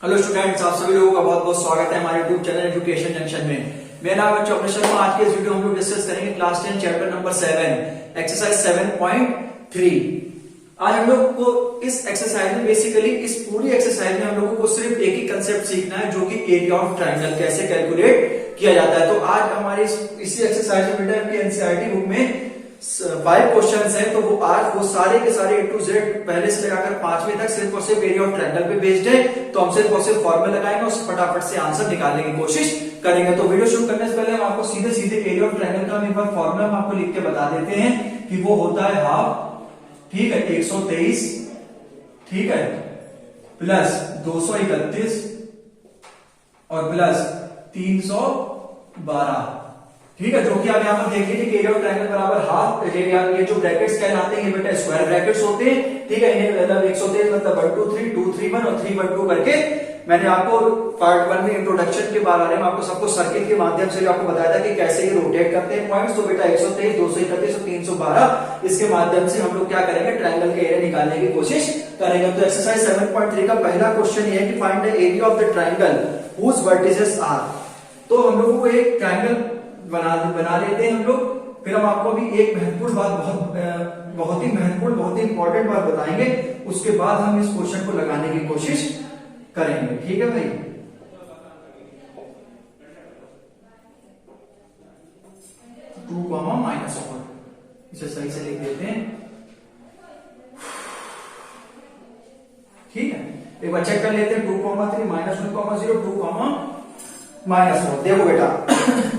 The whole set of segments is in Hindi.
हेलो स्टूडेंट्स, आप सभी लोगों का बहुत बहुत स्वागत है हमारे यूट्यूब चैनल एजुकेशन जंक्शन में। मेरा नाम है चौपन शर्मा। आज के इस वीडियो में हम लोग डिस्कस करेंगे क्लास 10 चैप्टर नंबर 7 एक्सरसाइज 7.3। आज हम लोग को इस एक्सरसाइज में बेसिकली इस पूरी एक्सरसाइज में हम लोगों को सिर्फ एक ही कंसेप्ट सीखना है, जो कि एरिया ऑफ ट्राइंगल कैसे कैलकुलेट किया जाता है। तो आज हमारी इसी एक्सरसाइज में बेटा आपकी एनसीईआरटी बुक में 5 क्वेश्चंस हैं, तो वो आज वो सारे के सारे A to Z पहले से लगाकर 5वीं तक सिर्फ और सिर्फ एरिया ऑफ ट्रायंगल पे बेस्ड है। तो हम सिर्फ और सिर्फ फॉर्मूला लगाएंगे और फटाफट से आंसर निकालने की कोशिश करेंगे। तो वीडियो शुरू करने से पहले हम आपको सीधे सीधे एरिया ऑफ ट्रायंगल का एक बार फॉर्मूला हम आपको लिख के बता देते हैं कि वो होता है हाफ, ठीक है, 123, ठीक है, प्लस 231 और प्लस 312, ठीक है, जो कि आप यहाँ पर देख लीजिए कि एरिया ऑफ ट्रायंगल बराबर हाफ। ये जो ब्रैकेट्स कहलाते हैं ये बेटा स्क्वायर ब्रैकेट्स होते हैं, ठीक है। इन्हें मतलब 123 मतलब 1 2 3 2 3 1 और 3 1 2 करके मैंने आपको पार्ट 1 में इंट्रोडक्शन के बारे में आपको सबको सर्किट के माध्यम से आपको बताया था कि कैसे ये रोटेट करते हैं पॉइंट्स। तो बेटा 123, 231 और 312 इसके माध्यम से हम लोग क्या करेंगे, ट्रायंगल के एरिया निकालने की कोशिश करेंगे। तो एक्सरसाइज 7.3 का पहला क्वेश्चन ये है कि find the area of the triangle whose vertices are. तो हम लोगों को एक ट्रायंगल बना लेते हैं हम लोग, फिर हम आपको भी एक महत्वपूर्ण बात बहुत ही महत्वपूर्ण बहुत ही इंपॉर्टेंट बात बताएंगे। उसके बाद हम इस क्वेश्चन को लगाने की कोशिश करेंगे, ठीक है भाई। टू कॉमा माइनस वन, इसे सही से लिख देते हैं, ठीक है। एक बार चेक कर लेते हैं, 2,3 -1,0 2, -4। देखो बेटा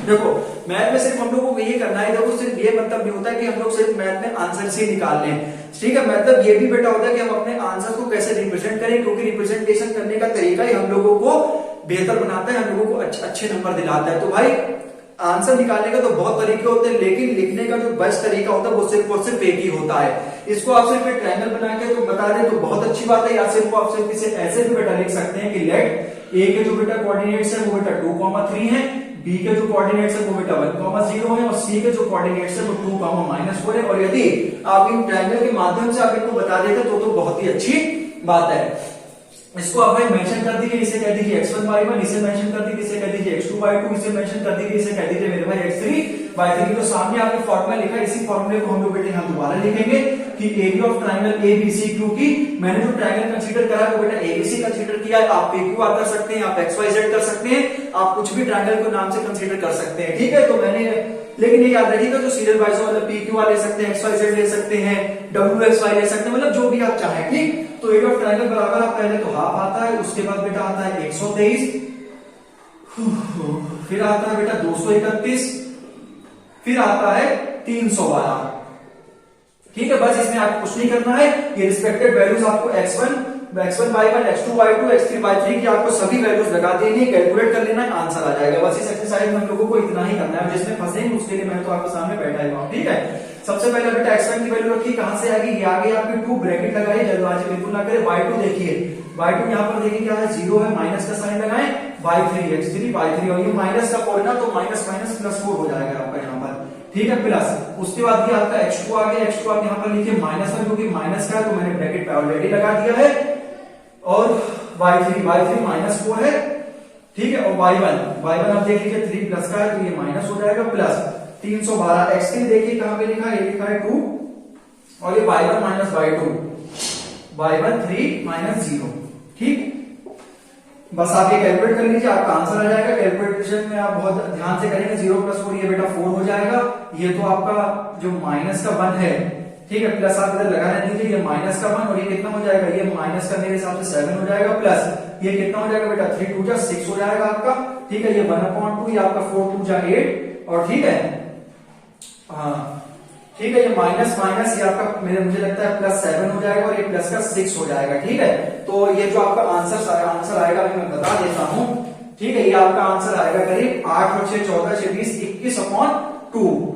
देखो मैथ में सिर्फ हम लोगों को ये करना है, देखो सिर्फ ये मतलब नहीं होता है कि हम लोग सिर्फ मैथ में आंसर से निकाल लें, ठीक है। मतलब ये भी बेटा होता है कि हम अपने आंसर को कैसे रिप्रेजेंट करें, क्योंकि रिप्रेजेंटेशन करने का तरीका ही हम लोगों को बेहतर बनाता है, हम लोगों को अच्छे नंबर दिलाता है। तो भाई आंसर निकालने का तो बहुत तरीके होते हैं, लेकिन लिखने का जो बेस्ट तरीका होता है वो सिर्फ और सिर्फ एक ही होता है। इसको आप सिर्फ एक ट्रायंगल बना के तो बता दें तो बहुत अच्छी बात है, या सिर्फ आप सिर्फ इसे ऐसे भी बेटा लिख सकते हैं कि लेट ए के जो बेटा कोऑर्डिनेट्स है वो बेटा 2,3 है, बी के जो कोऑर्डिनेट्स है वो बेटा 1,0 है और सी के जो कोऑर्डिनेट्स है वो 2,-4 है। और यदि आप इन ट्रायंगल के माध्यम से आप इनको बता देते तो बहुत ही अच्छी बात है। इसको आप भाई मेंशन कर दीजिए, इसे कह दीजिए x1/1, इसे मेंशन कर दीजिए, इसे कह दीजिए x2/2, इसे मेंशन कर दीजिए, इसे कह दीजिए मेरे भाई x3/3। तो सामने आपने फॉर्मूला लिखा, इसी फॉर्मूले को हम लोग बेटे यहां दोबारा लिखेंगे कि एरिया ऑफ ट्रायंगल एबीसी, क्योंकि मैंने जो ट्रायंगल कंसीडर करा वो बेटा एबीसी कंसीडर किया है। आप PQR कर सकते हैं, आप XYZ कर सकते हैं, आप कुछ भी ट्रायंगल को नाम से कंसीडर कर सकते हैं, ठीक है। तो मैंने लेकिन ये याद रखिएगा जो सीरियल वाइज मतलब PQR ले सकते हैं, XYZ ले सकते हैं, WXY ले सकते हैं, मतलब जो भी आप चाहें, ठीक। तो एरिया ऑफ ट्रायंगल बराबर आप पहले तो हाफ आता है, उसके बाद बेटा आता है 123, फिर आता है बेटा 231, फिर आता है 312, ठीक है। बस इसमें आपको कुछ नहीं करना है, ये रिस्पेक्टेड वैल्यूज आपको x1/1, x2/2, x3/3 की आपको सभी वैल्यूज लगा देनी, कैलकुलेट कर लेना है, आंसर आ जाएगा। बस इस एक्सरसाइज में हम लोगों को इतना ही करना है, जिसमें फंसेंगे उसके लिए मैं तो आपके सामने बैठा ही हूं, ठीक है। सबसे पहले बेटा x1 की वैल्यू रखिए, कहां से आएगी, ये आगे आपकी 2 ब्रैकेट लगाइए, जल्दबाजी बिल्कुल ना करें। y2 देखिए, y2 यहां पर देखिए क्या है, 0 है, माइनस का साइन लगाएं, y3 x3/3 और ये माइनस का कोड ना तो माइनस माइनस +4 हो जाएगा आपका यहाँ पर, ठीक है, प्लस। उसके बाद ये आपका x2 आ गया, x2 आप यहाँ पर लिखिए -1, क्योंकि माइनस का है तो मैंने ब्रैकेट पे ऑलरेडी लगा दिया है, और y3 -4 है, ठीक है। और y1 आप देख लीजिए 3 प्लस का है तो ये माइनस हो जाएगा, प्लस 312। x3 देखिए कहां पे लिखा है, ये लिखा है 2 और ये y1 -y2, y1 3 -0, ठीक। बस आप ये कैलकुलेट कर लीजिए, आपका आंसर आ जाएगा। कैलकुलेशन में आप बहुत ध्यान से करेंगे, 0 + 4 ये बेटा 4 हो जाएगा। ये तो आपका जो माइनस का 1 है, ठीक है, प्लस आप इधर लगा दीजिए, ये माइनस का 1 और ये कितना हो जाएगा, ये माइनस का मेरे हिसाब से 7 हो जाएगा, प्लस ये कितना हो जाएगा बेटा 3 2 6 हो जाएगा आपका, ठीक है। ये 1/2, ये आपका 4 2 8 और ठीक है, हाँ ठीक है, ये माइनस माइनस ये आपका मुझे लगता है +7 हो जाएगा और ये प्लस का 6 हो जाएगा, ठीक है। तो ये जो आपका आंसर आएगा मैं बता देता हूं, ठीक है। ये आपका आंसर आएगा करीब 8 और 6 14 6 20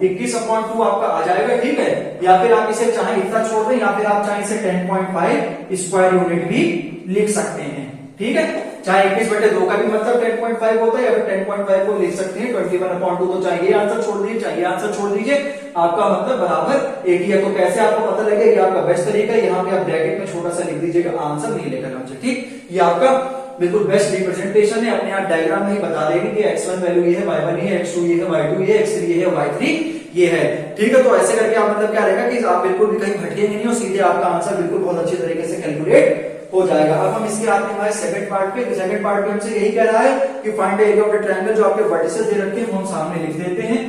21/2 आपका आ जाएगा, ठीक है। या फिर आप इसे चाहे इतना छोड़ दें, या फिर आप चाहे इसे 10.5 स्क्वायर यूनिट भी लिख सकते हैं, ठीक है। चाहे 21/2 का भी मतलब 10.5 होता है, या फिर 10.5 को लिख सकते हैं 21/2। तो चाहे ये आंसर छोड़ दीजिए, चाहे ये आंसर छोड़ दीजिए, आपका मतलब बराबर एक ही है। तो कैसे आपको पता लगेगा, ये आपका बेस्ट तरीका है। यहाँ पे आप ब्रैकेट में छोटा सा लिख दीजिएगा आंसर, नहीं लेकर हमसे, ठीक। ये आपका बिल्कुल बेस्ट रिप्रेजेंटेशन है, अपने आप डायग्राम में ही बता देगी कि x1 वैल्यू ये है, y1 ये है, x2 ये है, y2 ये है, x3 ये है, y3 ये है। ठीक है, तो ऐसे करके आप मतलब क्या रहेगा कि आप बिल्कुल भी कहीं भटकेंगे नहीं और सीधे आपका आंसर बिल्कुल बहुत अच्छे तरीके से कैलकुलेट हो जाएगा। अब हम इसके आते हैं हमारे सेकंड पार्ट पे। सेकंड पार्ट में हमसे यही कह रहा है कि find the area of the triangle, जो आपके वर्टिसेस दे रखे हैं वो हम सामने लिख देते हैं।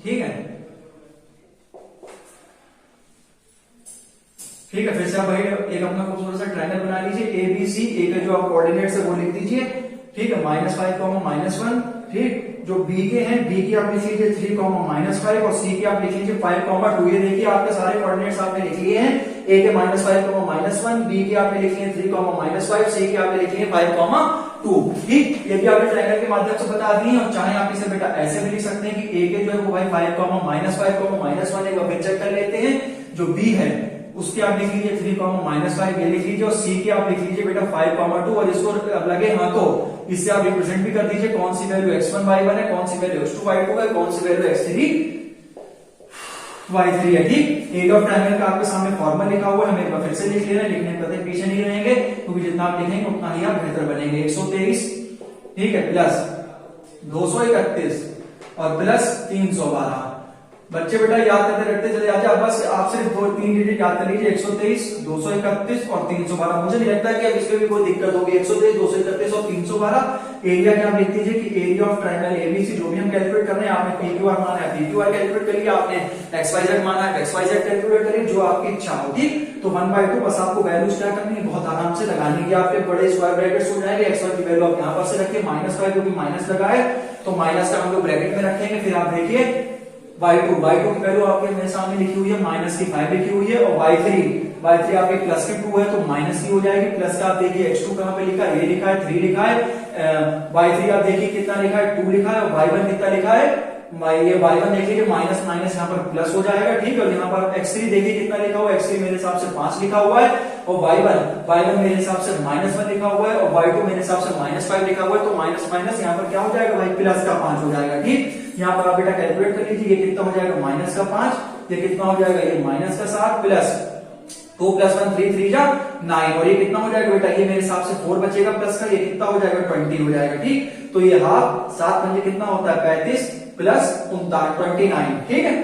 ठीक है, ठीक है, फिर से आप भाई एक अपना खूबसूरत सा ट्रायंगल बना लीजिए ABC। ए का जो आप कोऑर्डिनेट है वो लिख दीजिए। ठीक है, -5, -1। ठीक, जो बी के हैं, बी की आप लिख लीजिए 3, -5 और सी की आप लिख लीजिए 5, 2। ये देखिए आपके सारे कोऑर्डिनेट्स आपने लिख लिए हैं। ए के -5, -1, बी की आपने लिख लिए 3, -5, सी की आपने लिख लिए 5, 2। ठीक, ये भी आपने ट्रायंगल के माध्यम से बता दी है। और चाहे आप इसे बेटा ऐसे भी लिख सकते हैं कि ए के जो है वो भाई 5, -1 एक बार फिर चेक कर लेते हैं। जो बी है उसके आप लिख लीजिए 3, -5 ये लिख लीजिए और सी के आप लिख लीजिए बेटा 5, 2। और इसको अब लगे हाँ तो इससे आप रिप्रेजेंट भी कर दीजिए कौन सी वैल्यू x1 y1 है, कौन सी वैल्यू x2 y2 है, कौन सी वैल्यू x3 y3 है। ठीक, एरिया ऑफ ट्रायंगल का आपके सामने फॉर्मूला लिखा हुआ है, हम एक बार फिर से लिख लेना, लिखने में कतई पीछे नहीं रहेंगे क्योंकि जितना आप लिखेंगे उतना ही आप बेहतर बनेंगे। 123, ठीक है, प्लस 231 और प्लस 312। बच्चे बेटा याद करते रखते चले जाते, अब बस आप सिर्फ 2-3 डिजिट याद कर लीजिए, 123, 231 और 312। मुझे नहीं लगता कि अब इसमें भी कोई दिक्कत होगी। 123, 231 और 312। एरिया क्या आप लिख दीजिए कि एरिया ऑफ ट्रायंगल एबीसी, जो भी हम कैलकुलेट कर रहे हैं, आपने PQR माना है PQR कैलकुलेट करिए, आपने XYZ माना है XYZ कैलकुलेट करिए, जो आपकी इच्छा हो। ठीक, तो 1/2 बस आपको वैल्यूज क्या करनी है, बहुत आराम से लगानी है। आपके बड़े स्क्वायर ब्रैकेट्स हो जाएंगे। x1 की वैल्यू आप यहां पर से रखिए, -5 क्योंकि माइनस लगा है तो माइनस का हम लोग ब्रैकेट में रखेंगे। फिर आप देखिए y2 की वैल्यू आपके मेरे सामने लिखी हुई है, -5 लिखी हुई है। और y3 आपके प्लस की 2 है तो माइनस की हो जाएगी। प्लस का आप देखिए x2 कहां पे लिखा है, ये लिखा है 3 लिखा है। y3 आप देखिए कितना लिखा है 2 लिखा है। और y1 कितना लिखा है, ये y1 देख लीजिए माइनस माइनस यहाँ पर प्लस हो जाएगा। ठीक है, यहाँ पर x3 देखिए कितना लिखा हुआ है, x3 मेरे हिसाब से 5 लिखा हुआ है। और y1 मेरे हिसाब से -1 लिखा हुआ है। और y2 मेरे हिसाब से -5 लिखा हुआ है। तो माइनस माइनस यहाँ पर क्या हो जाएगा भाई, प्लस का 5 हो जाएगा। ठीक, यहाँ पर आप बेटा कैलकुलेट कर लीजिए, ये कितना हो जाएगा -5, ये कितना हो जाएगा, ये -7 प्लस 2 + 1 3 3 जा 9। और ये कितना हो जाएगा बेटा, ये मेरे हिसाब से 4 बचेगा प्लस का, ये कितना हो जाएगा 20 हो जाएगा। ठीक, तो ये हाफ 7 पंजे कितना होता है 35 प्लस 29। ठीक है,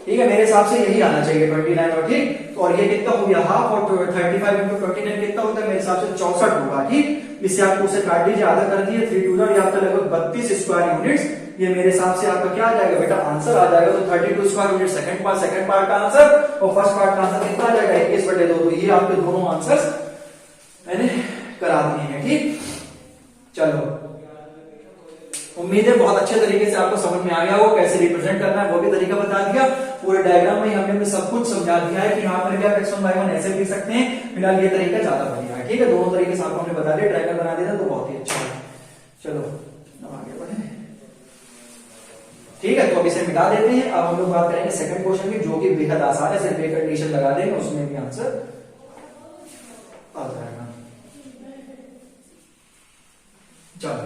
ठीक है, मेरे हिसाब से यही आना चाहिए 29। और ठीक, और ये कितना हो गया हाफ, और 35 × 29 कितना होता है, मेरे हिसाब से 64 होगा। ठीक, इससे आप उसे काट दीजिए, आधा कर दिए 3 2 और आपका लगभग 32 स्क्वायर यूनिट्स। ये मेरे हिसाब से आपका क्या आ जाएगा बेटा, आंसर आ जाएगा। तो 32 स्क्वायर यूनिट सेकंड पार्ट का आंसर, और फर्स्ट पार्ट का आंसर कितना आ जाएगा 21/2। तो ये आपके दोनों आंसर्स मैंने करा दिए हैं। ठीक, चलो, उम्मीद है बहुत अच्छे तरीके से आपको समझ में आ गया हो कैसे रिप्रेजेंट करना है, वो भी तरीका बता दिया। पूरे डायग्राम में हमने सब कुछ समझा दिया है कि यहाँ पर क्या x1 y1 ऐसे लिख सकते हैं। फिलहाल ये तरीका ज्यादा बढ़िया है। ठीक है, दोनों तरीके से आपको हमने बता दिया, ट्रायंगल बना देना तो बहुत ही अच्छा है। चलो अब आगे बढ़े। ठीक है, तो अब इसे मिटा देते हैं। अब हम लोग बात करेंगे सेकंड क्वेश्चन की, जो कि बेहद आसान है, सिर्फ एक कंडीशन लगा देंगे उसमें भी आंसर आ जाएगा। चलो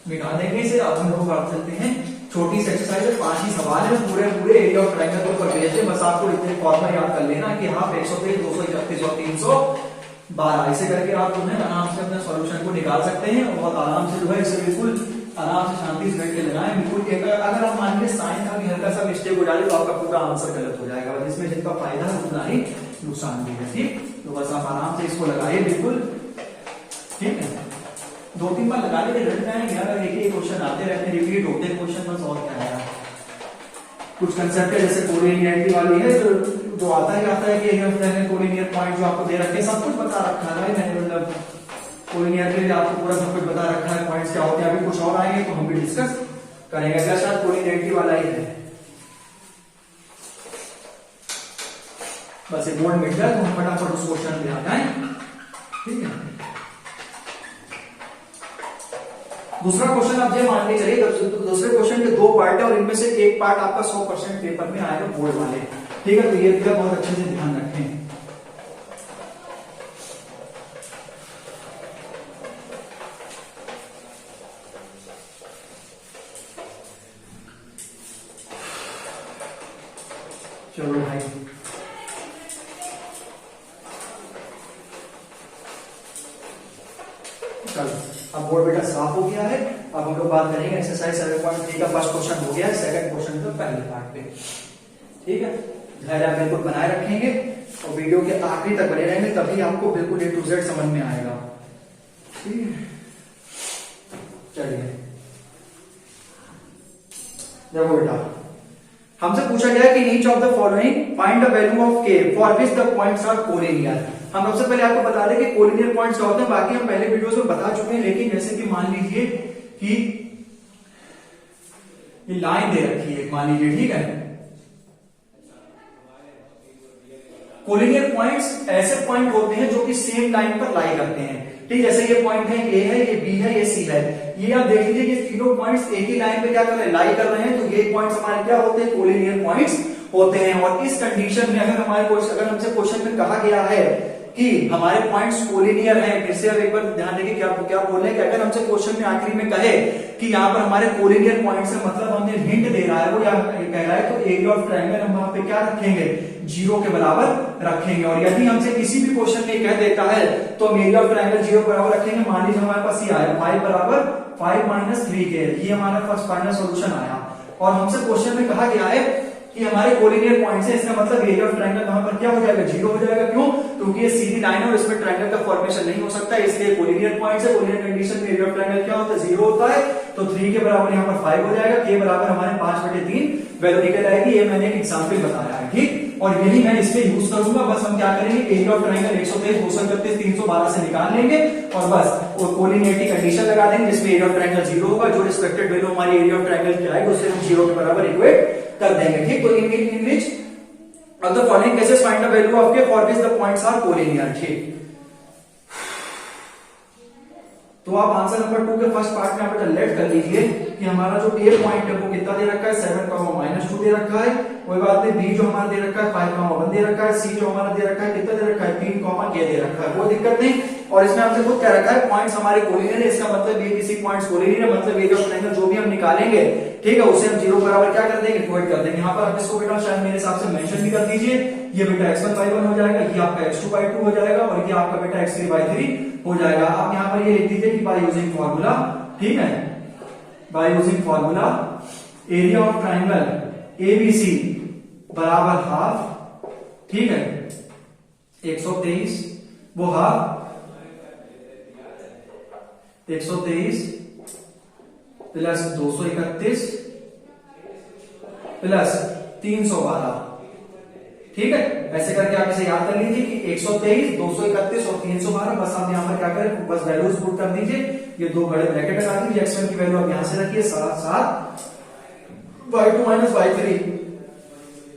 मिटा देंगे इसे। अब हम लोग बात करते हैं, छोटी सी एक्सरसाइज है, 5 ही सवाल है, पूरे एरिया ऑफ ट्रायंगल के ऊपर बेस्ड है। बस आपको इतने फॉर्मूला याद कर लेना कि हाफ 123, 231 और 312। ऐसे करके आप जो है आराम से अपने सॉल्यूशन को निकाल सकते हैं। और बहुत आराम से जो है इसे बिल्कुल आराम से शांति से बैठ के लगाएं। बिल्कुल अगर आप मान लीजिए साइन का भी हल्का सा मिस्टेक हो जाए तो आपका पूरा आंसर गलत हो जाएगा। जिसमें जिनका फायदा है उतना ही नुकसान भी है। ठीक, तो बस आप आराम से इसको लगाइए बिल्कुल। ठीक है, 2-3 बार लगाने के रिजल्ट आएंगे। अगर एक ही क्वेश्चन आते रहते हैं, रिपीट होते हैं क्वेश्चन, बस और क्या है। कुछ कंसेप्ट है जैसे कोलिनियरिटी वाली है, जो आता है कि कोलिनियर पॉइंट जो आपको दे रखे हैं, सब कुछ बता रखा है मैंने, मतलब कोलिनियरिटी आपको पूरा सब कुछ बता रखा है, पॉइंट्स क्या होते हैं। अभी कुछ और आएंगे तो हम भी डिस्कस करेंगे। अगला शायद कोलिनियरिटी वाला ही है। बस एक बोर्ड मिल जाए तो हम फटाफट उस क्वेश्चन पे आ जाए। ठीक है, दूसरा क्वेश्चन आप ये मान के चलिए, दूसरे क्वेश्चन के 2 पार्ट है और इनमें से एक पार्ट आपका 100% पेपर में आएगा बोर्ड वाले। ठीक है, तो ये बहुत अच्छे से ध्यान रखें। चलो भाई, चलो अब बोर्ड बेटा साफ हो गया है। अब हम लोग बात करेंगे एक्सरसाइज 7.3 का फर्स्ट क्वेश्चन हो गया है, सेकंड क्वेश्चन तो पहले पार्ट पे। ठीक है, धैर्य आप बिल्कुल बनाए रखेंगे और वीडियो के आखिरी तक बने रहेंगे, तभी आपको बिल्कुल A to Z समझ में आएगा। ठीक है, चलिए देखो बेटा, हमसे पूछा गया कि each of the following find the value of k for which the points are collinear. हम सबसे पहले आपको बता दें कि कोलिनियर पॉइंट्स क्या होते हैं, बाकी हम पहले वीडियोस में बता चुके हैं, लेकिन जैसे कि मान लीजिए कि ये लाइन दे रखी है, मान लीजिए, ठीक है। कोलिनियर पॉइंट्स ऐसे पॉइंट होते हैं जो कि सेम लाइन पर लाई करते हैं। ठीक, जैसे ये पॉइंट है, ए है, ये बी है, ये सी है। ये आप देख लीजिए ये तीनों पॉइंट्स एक ही लाइन पे क्या कर रहे हैं, लाई कर रहे हैं, तो ये पॉइंट्स हमारे क्या होते हैं, कोलिनियर पॉइंट्स होते हैं। और इस कंडीशन में अगर हमसे क्वेश्चन में कहा गया है कि हमारे पॉइंट्स कोलिनियर हैं, फिर से अब एक बार ध्यान देंगे क्या बोल रहे हैं कि अगर हमसे क्वेश्चन में आखिरी में कहे कि यहाँ पर हमारे कोलिनियर पॉइंट्स है, मतलब हमने हिंट दे रहा है, वो कह रहा है तो एरिया ऑफ ट्रायंगल हम वहां पे क्या रखेंगे, 0 के बराबर रखेंगे। और यदि हमसे किसी भी क्वेश्चन में कह देता है तो हम एरिया ऑफ ट्रायंगल 0 बराबर रखेंगे। मान लीजिए हमारे पास ये आया 5 बराबर 5 माइनस 3k, ये हमारा फर्स्ट फाइनल सॉल्यूशन आया। और हमसे क्वेश्चन में कहा गया है कि हमारे कोलिनियर पॉइंट्स है, इसका मतलब एरिया ऑफ ट्रायंगल वहां पर क्या हो जाएगा, 0 हो जाएगा। क्यों? क्योंकि ये सीधी लाइन है और इसमें ट्रायंगल का फॉर्मेशन नहीं हो सकता, इसलिए कोलिनियर पॉइंट्स है। कोलिनियर कंडीशन में एरिया ऑफ ट्रायंगल क्या होता है, 0 होता है। तो 3 के बराबर यहाँ पर 5 हो जाएगा, k बराबर हमारे 5/3 वैल्यू निकल आएगी। ये मैंने एक एग्जाम्पल बताया है, ठीक। और यही मैं इस पे यूज करूंगा। बस हम क्या करेंगे, एरिया ऑफ ट्रायंगल 123, 231, 312 से निकाल लेंगे और बस वो कोलिनियरिटी कंडीशन लगा देंगे जिसमें एरिया ऑफ ट्रायंगल 0 होगा। जो रिस्पेक्टेड वैल्यू हमारी एरिया ऑफ ट्रायंगल की आएगी उससे हम 0 के बराबर इक्वेट कर देंगे, ठीक। तो in which of the following cases find the value of k for which the points are collinear, ठीक। तो आप आंसर नंबर 2 के फर्स्ट पार्ट में आप लेट कर लीजिए कि हमारा जो A पॉइंट है वो कितना दे रखा है, 7, -2 दे रखा है। कोई बात नहीं, B जो हमारा दे रखा है 5, 1 दे रखा है। C जो हमारा दे रखा है कितना दे रखा है, 3, k दे रखा है, वो दिक्कत नहीं। और इसमें हमसे खुद क्या रखा है, पॉइंट्स हमारे कोलिनियर है, इसका मतलब ये किसी पॉइंट्स कोलिनियर है, मतलब एरिया ऑफ ट्रायंगल जो भी हम निकालेंगे, ठीक है, उसे हम 0 बराबर क्या कर देंगे, इक्वेट कर देंगे। यहाँ पर आप इसको बेटा शायद मेरे हिसाब से मेंशन भी कर दीजिए। ये बेटा x1/1 हो जाएगा, ये आपका x2/2 हो जाएगा और ये आपका बेटा x3/3 हो जाएगा। आप यहाँ पर ये लिख दीजिए कि बाय यूजिंग फॉर्मूला, ठीक है, by using formula area of triangle ABC बराबर हाफ, ठीक है, 123 वो हाफ 123 प्लस 231 प्लस 312, ठीक है। ऐसे करके आप इसे याद कर लीजिए कि 123, 231 और 312। बस आप यहाँ पर क्या करें, बस वैल्यूज पुट कर दीजिए। ये दो बड़े ब्रैकेट लगा दीजिए, x1 की वैल्यू आप यहां से रखिए 7 y2 minus y3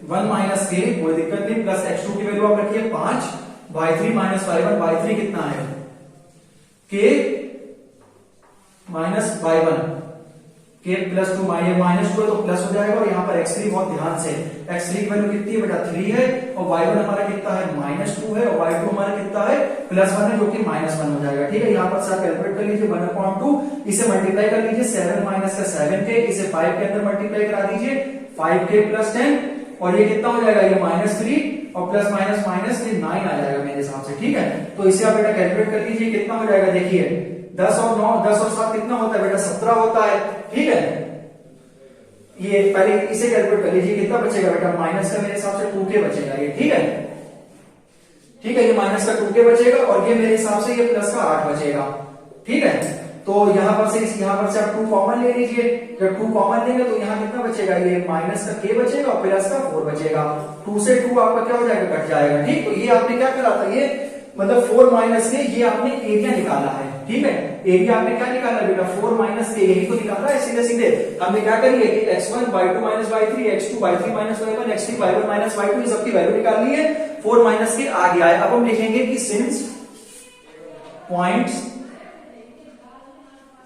1 minus k, कोई दिक्कत नहीं, प्लस x2 की वैल्यू आप रखिए 5 y3 माइनस y1, y3 कितना है, k minus y1, k plus 2 -2 है तो प्लस हो जाएगा। और यहाँ पर x3 बहुत ध्यान से, x3 की वैल्यू कितनी है बेटा, 3 है और y1 हमारा कितना है, -2 है और y2 हमारा कितना है, +1 है, जो कि -1 हो जाएगा, ठीक है। यहाँ पर से आप कैलकुलेट कर लीजिए 1/2, इसे मल्टीप्लाई कर लीजिए 7 माइनस का 7k, इसे 5 के अंदर मल्टीप्लाई करा दीजिए 5k प्लस 10 और ये कितना हो जाएगा, ये -3 और प्लस माइनस माइनस ये 9 आ जाएगा मेरे हिसाब से, ठीक है। तो इसे आप बेटा कैलकुलेट कर लीजिए कितना हो जाएगा, देखिए 10 और 9, 10 और 7 कितना होता है बेटा, 17 होता है, ठीक है। ये पहले इसे कैलकुलेट कर लीजिए कितना बचेगा बेटा, माइनस का मेरे हिसाब से 2k बचेगा ये, ठीक है, ठीक है। ये माइनस का 2k बचेगा और ये मेरे हिसाब से ये प्लस का 8 बचेगा, ठीक है। तो यहां पर से आप 2 कॉमन ले लीजिए। जब 2 कॉमन लेंगे तो यहाँ कितना बचेगा, ये माइनस का k बचेगा और प्लस का 4 बचेगा। 2 से 2 आपका क्या हो जाएगा, कट जाएगा, ठीक। तो ये आपने क्या करा था, ये मतलब 4 माइनस के, ये आपने एरिया निकाला है, ठीक है। एरिया आपने क्या निकाला बेटा, 4 माइनस के, यही तो निकाला है सीधे सीधे। हमने क्या करिए कि x1 y2 minus y3, x2 y3 minus y1, x3 y1 minus y2, ये सबकी वैल्यू निकाल ली है। 4 माइनस के आ गया है। अब हम लिखेंगे कि since points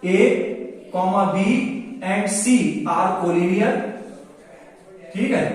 A, B and C are collinear, ठीक है,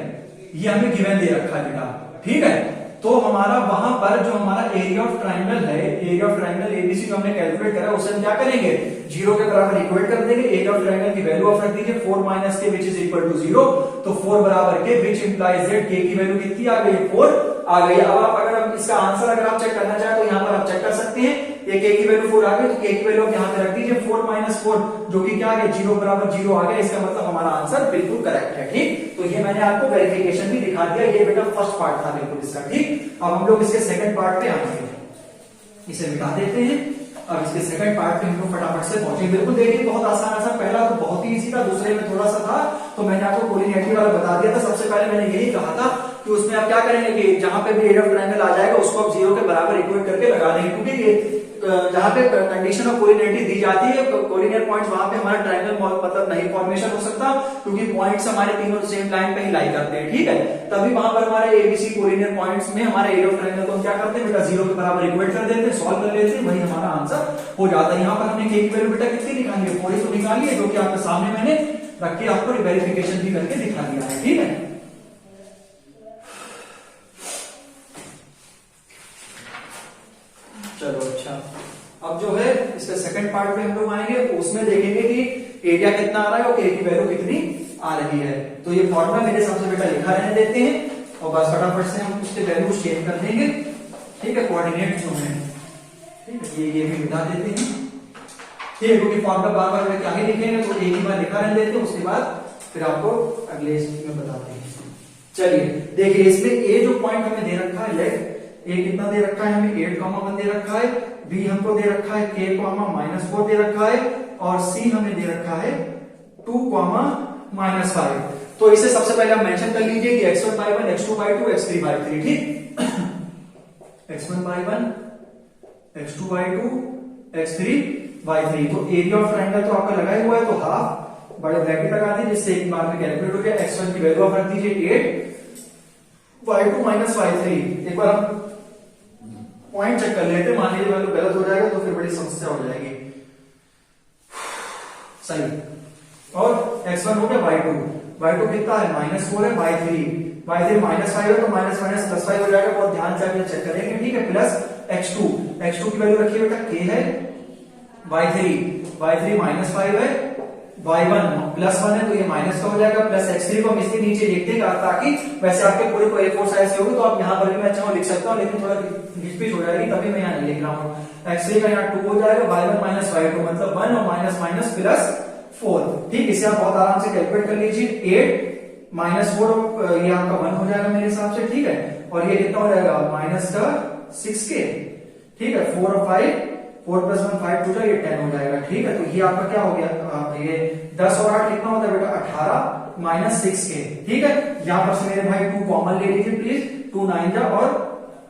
ये हमें गिवन दे रखा है बेटा, ठीक है। तो हमारा वहां पर जो हमारा एरिया ऑफ ट्रायंगल है, एरिया ऑफ ट्रायंगल एबीसी जो हमने कैलकुलेट करा उसे हम क्या करेंगे, 0 के बराबर इक्वेट कर देंगे। एरिया ऑफ ट्रायंगल की वैल्यू ऑफ रख दीजिए 4 माइनस के विच इज इक्वल टू 0। तो 4 बराबर के विच इंप्लाइज दैट के की वैल्यू कितनी आ गई, 4 आ गई। अब आप अगर इसका आंसर अगर आप चेक करना चाहें तो यहां पर आप चेक कर सकते हैं ये k की वैल्यू 4 आ गई, तो k की वैल्यू यहाँ पे रख दीजिए 4 - 4, जो कि क्या आ गया 0 बराबर 0 आ गया। इसका मतलब हमारा आंसर बिल्कुल करेक्ट है। ठीक, तो ये मैंने आपको वेरिफिकेशन भी दिखा दिया। ये बेटा फर्स्ट पार्ट था बिल्कुल इसका। ठीक, अब हम लोग इसके सेकंड पार्ट पे आएंगे, इसे मिटा देते हैं। अब इसके सेकंड पार्ट पे हम लोग फटाफट से पहुंचेंगे। बिल्कुल देखिए बहुत आसान आसान, पहला तो बहुत ही इजी था, दूसरे में थोड़ा सा था, तो मैंने आपको कोलिनियरिटी वाला बता दिया था। सबसे पहले मैंने यही कहा था कि उसमें आप क्या करेंगे कि जहां पे भी एरिया ऑफ ट्रायंगल आ जाएगा उसको आप 0 के बराबर इक्वेट करके लगा देंगे, क्योंकि जहां पे कंडीशन ऑफ कोलिनियरिटी दी जाती है, कोलिनियर पॉइंट्स वहां पे हमारा ट्रायंगल मतलब नहीं फॉर्मेशन हो सकता, क्योंकि पॉइंट्स हमारे तीनों सेम लाइन पे ही लाई करते हैं। ठीक है, तभी वहां पर हमारे एबीसी कोलिनियर पॉइंट्स में हमारे एरिया ऑफ ट्रायंगल को हम क्या करते हैं बेटा 0 के बराबर इक्वेट कर देते हैं, सॉल्व कर लेते हैं, वही हमारा आंसर हो जाता है। यहाँ पर हमने k की वैल्यू बेटा कितनी निकाली है, 4 तो निकाली है, जो कि आपके सामने मैंने रख के आपको वेरिफिकेशन भी करके दिखा दिया है। ठीक है, चलो अच्छा, अब जो है इसके सेकंड पार्ट पे हम लोग आएंगे, उसमें देखेंगे कि एरिया कितना आ रहा है और k की वैल्यू कितनी आ रही है। तो ये फॉर्मूला मेरे हिसाब से बेटा लिखा रहने देते हैं और बस फटाफट से हम उसके वैल्यू चेंज कर देंगे। ठीक है, कोऑर्डिनेट जो है, ठीक है, ये भी मिटा देते हैं। ठीक है, क्योंकि फॉर्मूला बार बार क्या ही लिखेंगे, तो एक ही बार लिखा रहने देते हैं, उसके बाद फिर आपको अगले में बताते हैं। चलिए देखिए, इसमें ए जो पॉइंट हमें दे रखा है, लेट ए कितना दे रखा है हमें 8,1 दे रखा है, बी हमको दे रखा है k, -4 दे रखा है, और सी हमें दे रखा है 2, -5। तो इसे सबसे पहले आप मेंशन कर लीजिए कि x1/1, x2/2, x3/3। ठीक, x1/1, x2/2, x3/3। तो एरिया ऑफ ट्रायंगल तो आपका लगा ही हुआ है, तो हाफ बड़े ब्रैकेट लगा दीजिए, जिससे एक बार में कैलकुलेट हो गया। x1 की वैल्यू आप रख दीजिए 8, y2 - y3। एक बार हम पॉइंट चेक कर लेते हैं, मान लीजिए वैल्यू गलत हो जाएगा तो फिर बड़ी समस्या हो जाएगी। सही, और x1 हो गया, y2 कितना है -4 है, y3 -5 है, तो -, +5 हो जाएगा। बहुत ध्यान से आप चेक करेंगे। ठीक है, प्लस x2 की वैल्यू रखिए बेटा k है, y3 -5 है, y1 +1 है, तो ये माइनस का हो जाएगा, प्लस x3 को हम इसके नीचे लिखते हैं ताकि वैसे आपके पूरे को A4 साइज से होगी, तो आप यहाँ पर भी मैं चाहूँ लिख सकता हूँ, लेकिन थोड़ा घिसपिच हो जाएगी, तभी मैं यहाँ नहीं लिख रहा हूँ। x3 का यहाँ 2 हो जाएगा, y1 - y2 मतलब 1 और माइनस +4। ठीक, इसे आप बहुत आराम से कैलकुलेट कर लीजिए। 8 -4 ये आपका 1 हो जाएगा मेरे हिसाब से। ठीक है, और ये कितना हो जाएगा -6k। ठीक है, 4 और 5, 4 + 1 5 टू ये 10 हो जाएगा। ठीक है, तो ये आपका क्या हो गया, ये 10 और 8 कितना होता है बेटा 18 - 6k। ठीक है, यहाँ पर से मेरे भाई 2 कॉमन ले लीजिए प्लीज, 2 9 जा, और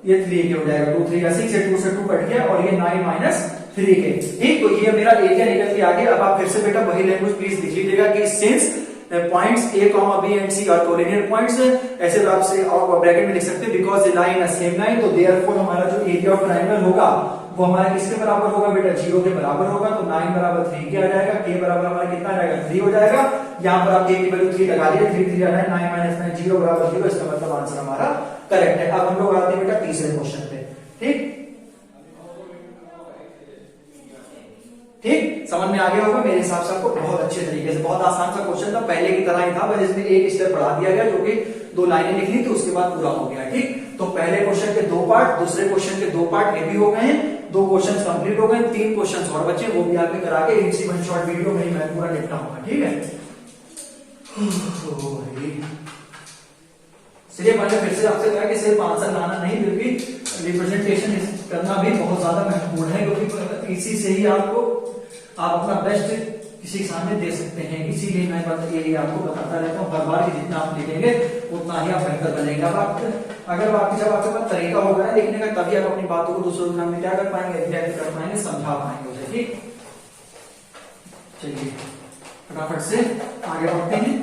ये 3k हो जाएगा, 2 3 6 है, 2 से 2 कट गया, और ये 9 - 3k। ठीक, तो ये मेरा एरिया निकल के आ गया। अब आप फिर से बेटा वही लैंग्वेज प्लीज लिख लीजिएगा कि since points A, B and C are collinear points, ऐसे तो आपसे और ब्रैकेट में लिख सकते हैं because they lie in a same line. तो देयरफॉर हमारा जो एरिया ऑफ ट्रायंगल होगा वो हमारा किसके बराबर होगा बेटा 0 के बराबर होगा। तो 9 बराबर 3k आ जाएगा, k बराबर हमारा कितना आ जाएगा 3 हो जाएगा। यहाँ पर आप k की वैल्यू 3 लगा लीजिए, 3 3 आ रहा है, 9 - 9 0 बराबर 0। इसका मतलब आंसर हमारा करेक्ट है। अब हम लोग आते हैं बेटा तीसरे क्वेश्चन पे। ठीक, ठीक, समझ में आ गया होगा मेरे हिसाब से आपको बहुत अच्छे तरीके से। बहुत आसान सा क्वेश्चन था, पहले की तरह ही था, बस इसमें एक स्टेप बढ़ा दिया गया, जो कि 2 लाइनें लिखनी थी, उसके बाद पूरा हो गया। ठीक, तो पहले क्वेश्चन के 2 पार्ट, दूसरे क्वेश्चन के 2 पार्ट ये भी हो गए हैं, 2 क्वेश्चन कंप्लीट हो गए, 3 क्वेश्चन और बचे, वो भी आपके करा के इसी वन शॉर्ट वीडियो में मैं पूरा निपटाऊंगा। ठीक है, चलिए मैंने फिर से आपसे कहा कि सिर्फ आंसर लाना नहीं, फिर भी रिप्रेजेंटेशन करना भी बहुत ज्यादा महत्वपूर्ण है, क्योंकि इसी से ही आपको आप अपना बेस्ट किसी के सामने दे सकते हैं। इसीलिए मैं ये आपको बताता रहता हूँ हर बार, जितना आप लिखेंगे उतना ही आप बेहतर बनेंगे। अब आप अगर जब आपके पास तरीका होगा ना लिखने का, तभी आप अपनी बातों को दूसरों के सामने क्या कर पाएंगे, व्यक्त कर पाएंगे, समझा पाएंगे उसे। ठीक, चलिए फटाफट से आगे बढ़ते हैं।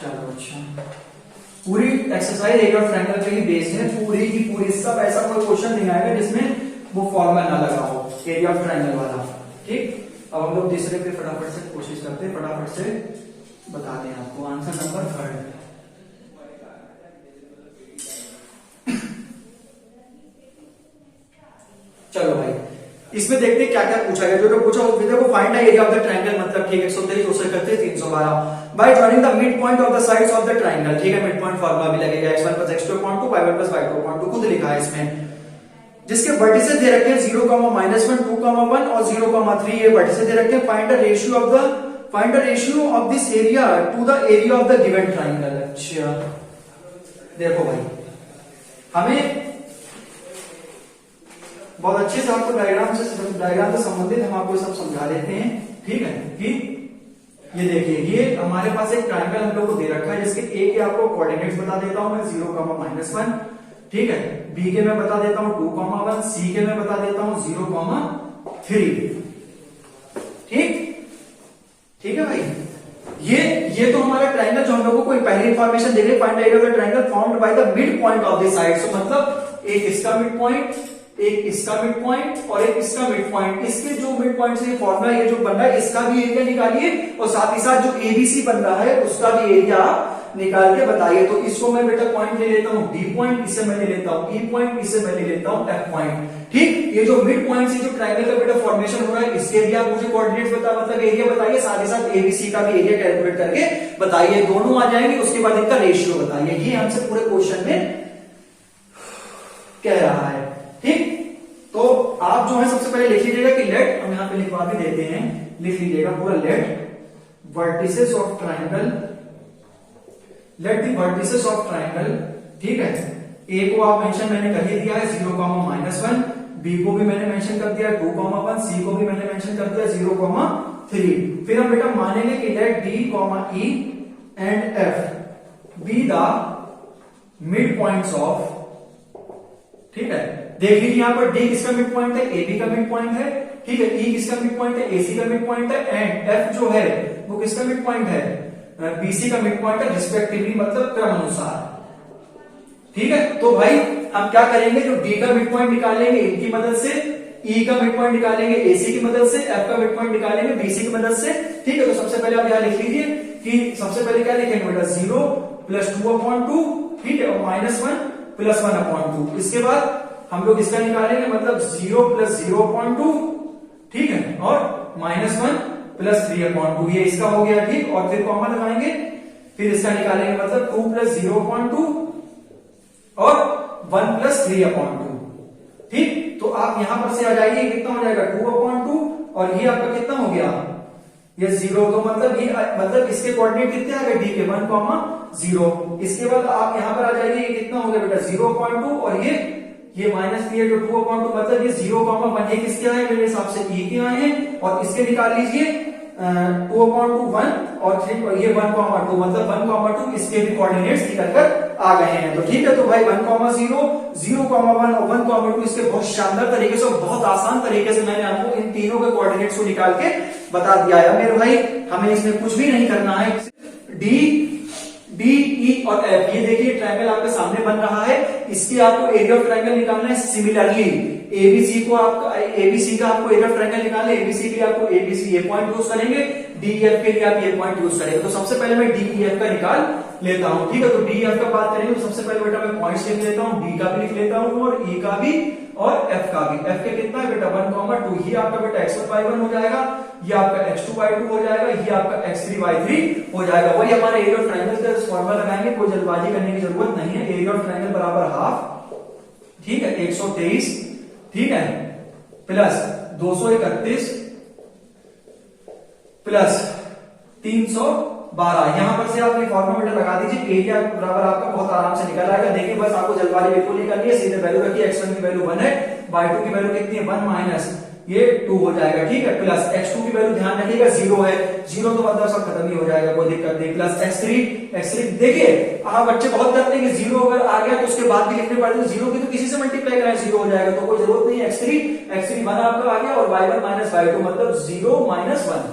चलो अच्छा, पूरी एक्सरसाइज एरिया ऑफ ट्रायंगल पे ही बेस्ड है, पूरी की पूरी। सब ऐसा कोई क्वेश्चन नहीं आएगा जिसमें वो फॉर्मूला ना लगा हो एरिया ऑफ ट्रायंगल वाला। ठीक, अब हम लोग तीसरे पे फटाफट से कोशिश करते हैं, फटाफट से बताते हैं आपको आंसर नंबर 3। चलो भाई, इसमें देखते हैं क्या क्या पूछा गया। जो पूछा वो देखो, find the area of the triangle, मतलब ठीक 123 2 31 312 bye joining the mid point of the sides of the triangle. ठीक है, मिड पॉइंट फार्मूला भी लगेगा, x1 + x2 2 y1 + y2 2 खुद लिखा है इसमें। जिसके वर्टिसेस दे रखे हैं 0, -1, 2, 1 और 0, 3 ये वर्टिसेस दे रखे हैं। Find the ratio of this area to the area of the given triangle. अच्छा देखो भाई, हमें बहुत अच्छे से आपको डायग्राम से संबंधित हम आपको सब समझा देते हैं। ठीक है कि ये देखिए, ये हमारे पास एक ट्राइंगल हम लोग को दे रखा है, जिसके ए के आपको कोऑर्डिनेट्स बता देता हूं मैं 0, -1। ठीक है, बी के मैं बता देता हूं 2, 1, सी के मैं बता देता हूं 0, 3। ठीक है भाई, ये तो हमारा ट्राइंगल जो हम लोगों को पहली इंफॉर्मेशन दे रही है, find the area of the triangle formed by the mid point of the side. So मतलब एक इसका मिड पॉइंट, एक इसका मिड पॉइंट और एक इसका मिड पॉइंट। इसके जो मिड पॉइंट से फॉर्मूला ये जो बन रहा है, इसका भी एरिया निकालिए और साथ ही साथ जो एबीसी बन रहा है उसका भी एरिया निकाल के बताइए। तो इसको मैं बेटा पॉइंट ले लेता हूं डी पॉइंट, इसे मैं ले लेता हूं ई पॉइंट, इसे मैं ले लेता हूं एफ पॉइंट। ठीक, ये जो मिड पॉइंट से जो ट्राइंगल का बेटा फॉर्मेशन हो रहा है, इसके भी आप मुझे कोऑर्डिनेट्स मतलब एरिया बताइए, साथ ही साथ एबीसी का भी एरिया कैलकुलेट करके बताइए। दोनों आ जाएंगे, उसके बाद इनका रेशियो बताइए। ये हमसे पूरे क्वेश्चन में कह रहा है। ठीक, तो आप जो है सबसे पहले लिख लीजिएगा कि लेट, हम यहां पे लिखवा भी देते हैं, लिख लीजिएगा पूरा let vertices of triangle, let the vertices of triangle. ठीक है, ए को आप मेंशन मैंने कर ही दिया है 0, -1, बी को भी मैंने मेंशन कर दिया 2, 1, सी को भी मैंने मेंशन कर दिया 0, 3। फिर हम बेटा मानेंगे कि let D, E and F be the mid points of. ठीक है, देख लीजिए यहां पर डी किसका मिड पॉइंट है, ए बी का मिड पॉइंट है। ठीक है, ई किसका मिड पॉइंट है, एसी का मिड पॉइंट है, एंड एफ जो है वो किसका मिड पॉइंट है, बीसी का मिड पॉइंट है, रिस्पेक्टिवली मतलब क्रम अनुसार। ठीक है, तो भाई हम क्या करेंगे, जो डी का मिड पॉइंट निकालेंगे इनकी मदद से, ई का मिड पॉइंट निकालेंगे एसी की मदद से, एफ का मिड पॉइंट निकालेंगे बीसी की मदद से। ठीक है, तो सबसे पहले आप यहां लिख लीजिए कि सबसे पहले क्या लिखेंगे बेटा 0 + 2/2। ठीक है, और -1 + 1/2। इसके बाद हम लोग इसका निकालेंगे, मतलब 0 + 0/2। ठीक है, और -1 + 3/2, ये इसका हो गया। ठीक, और फिर कॉमन लगाएंगे, फिर इसका निकालेंगे, मतलब 2 + 0/2 और 1 + 3/2। ठीक, तो आप यहां पर से आ जाइए, कितना हो जाएगा 2/2, और ये आपका कितना हो गया, ये 0। तो मतलब ये मतलब इसके कोऑर्डिनेट कितने आ गए डी के 1, 0। इसके बाद आप यहां पर आ जाइए, ये कितना हो गया बेटा 0/2, और ये माइनस किया जो 2/2, मतलब ये 0, 1 ये किसके आए मेरे हिसाब से ई के आए हैं। और इसके निकाल लीजिए 2/1 और 3, और ये 1,2 मतलब 1,2 इसके भी कोऑर्डिनेट्स निकल कर आ गए हैं। तो ठीक है, तो भाई 1, 0, 0,1 और 1,2 इसके बहुत शानदार तरीके से, बहुत आसान तरीके से मैंने आपको इन तीनों के कोऑर्डिनेट्स को निकाल के बता दिया है मेरे भाई। हमें इसमें कुछ भी नहीं करना है, डी, ई और एफ। ये देखिए ट्रायंगल आपके सामने बन रहा है, इसकी आपको एरिया ऑफ ट्रायंगल निकालना है। सिमिलरली एबीसी का आपको एरिया ऑफ ट्रायंगल निकालना है। एबीसी के लिए आपको एबीसी ये पॉइंट यूज करेंगे, डीईएफ के लिए आप ये पॉइंट यूज करेंगे। तो सबसे पहले मैं डीईएफ का निकाल लेता हूं। ठीक है, तो डीईएफ का बात करेंगे तो सबसे पहले बेटा मैं पॉइंट्स लिख लेता हूं, डी का भी लिख लेता हूं और ई का भी और एफ का भी। एफ के कितना है बेटा 1,2, ये आपका बेटा x1/1 हो जाएगा, ये आपका x2/2 हो जाएगा, ये आपका x3/3 हो जाएगा। वही हमारे एरिया ऑफ ट्रायंगल का फॉर्मूला लगाएंगे, कोई जल्दबाजी करने की जरूरत नहीं है। एरिया ऑफ ट्रायंगल बराबर हाफ, ठीक है, 123, ठीक है, प्लस 231 प्लस 312। यहां पर से आप ये फॉर्मूला बेटा लगा दीजिए, एरिया बराबर आपका बहुत आराम से निकल आएगा। देखिए बस आपको जल्दबाजी बिल्कुल नहीं करनी है, सीधे वैल्यू रखिए। x1 की वैल्यू 1 है, y2 की वैल्यू कितनी है 1 माइनस ये 2 हो जाएगा। ठीक है, प्लस x2 की वैल्यू ध्यान रखिएगा 0 है, 0 तो मतलब सब खत्म ही हो जाएगा, कोई दिक्कत नहीं। प्लस x3 देखिए आप बच्चे बहुत करते हैं कि 0 अगर आ गया तो उसके बाद भी लिखने पड़ते हैं, 0 की तो किसी से मल्टीप्लाई कराएं 0 हो जाएगा, तो कोई जरूरत नहीं है। x3 1 आपका आ गया और y1 माइनस y2 मतलब 0 माइनस 1।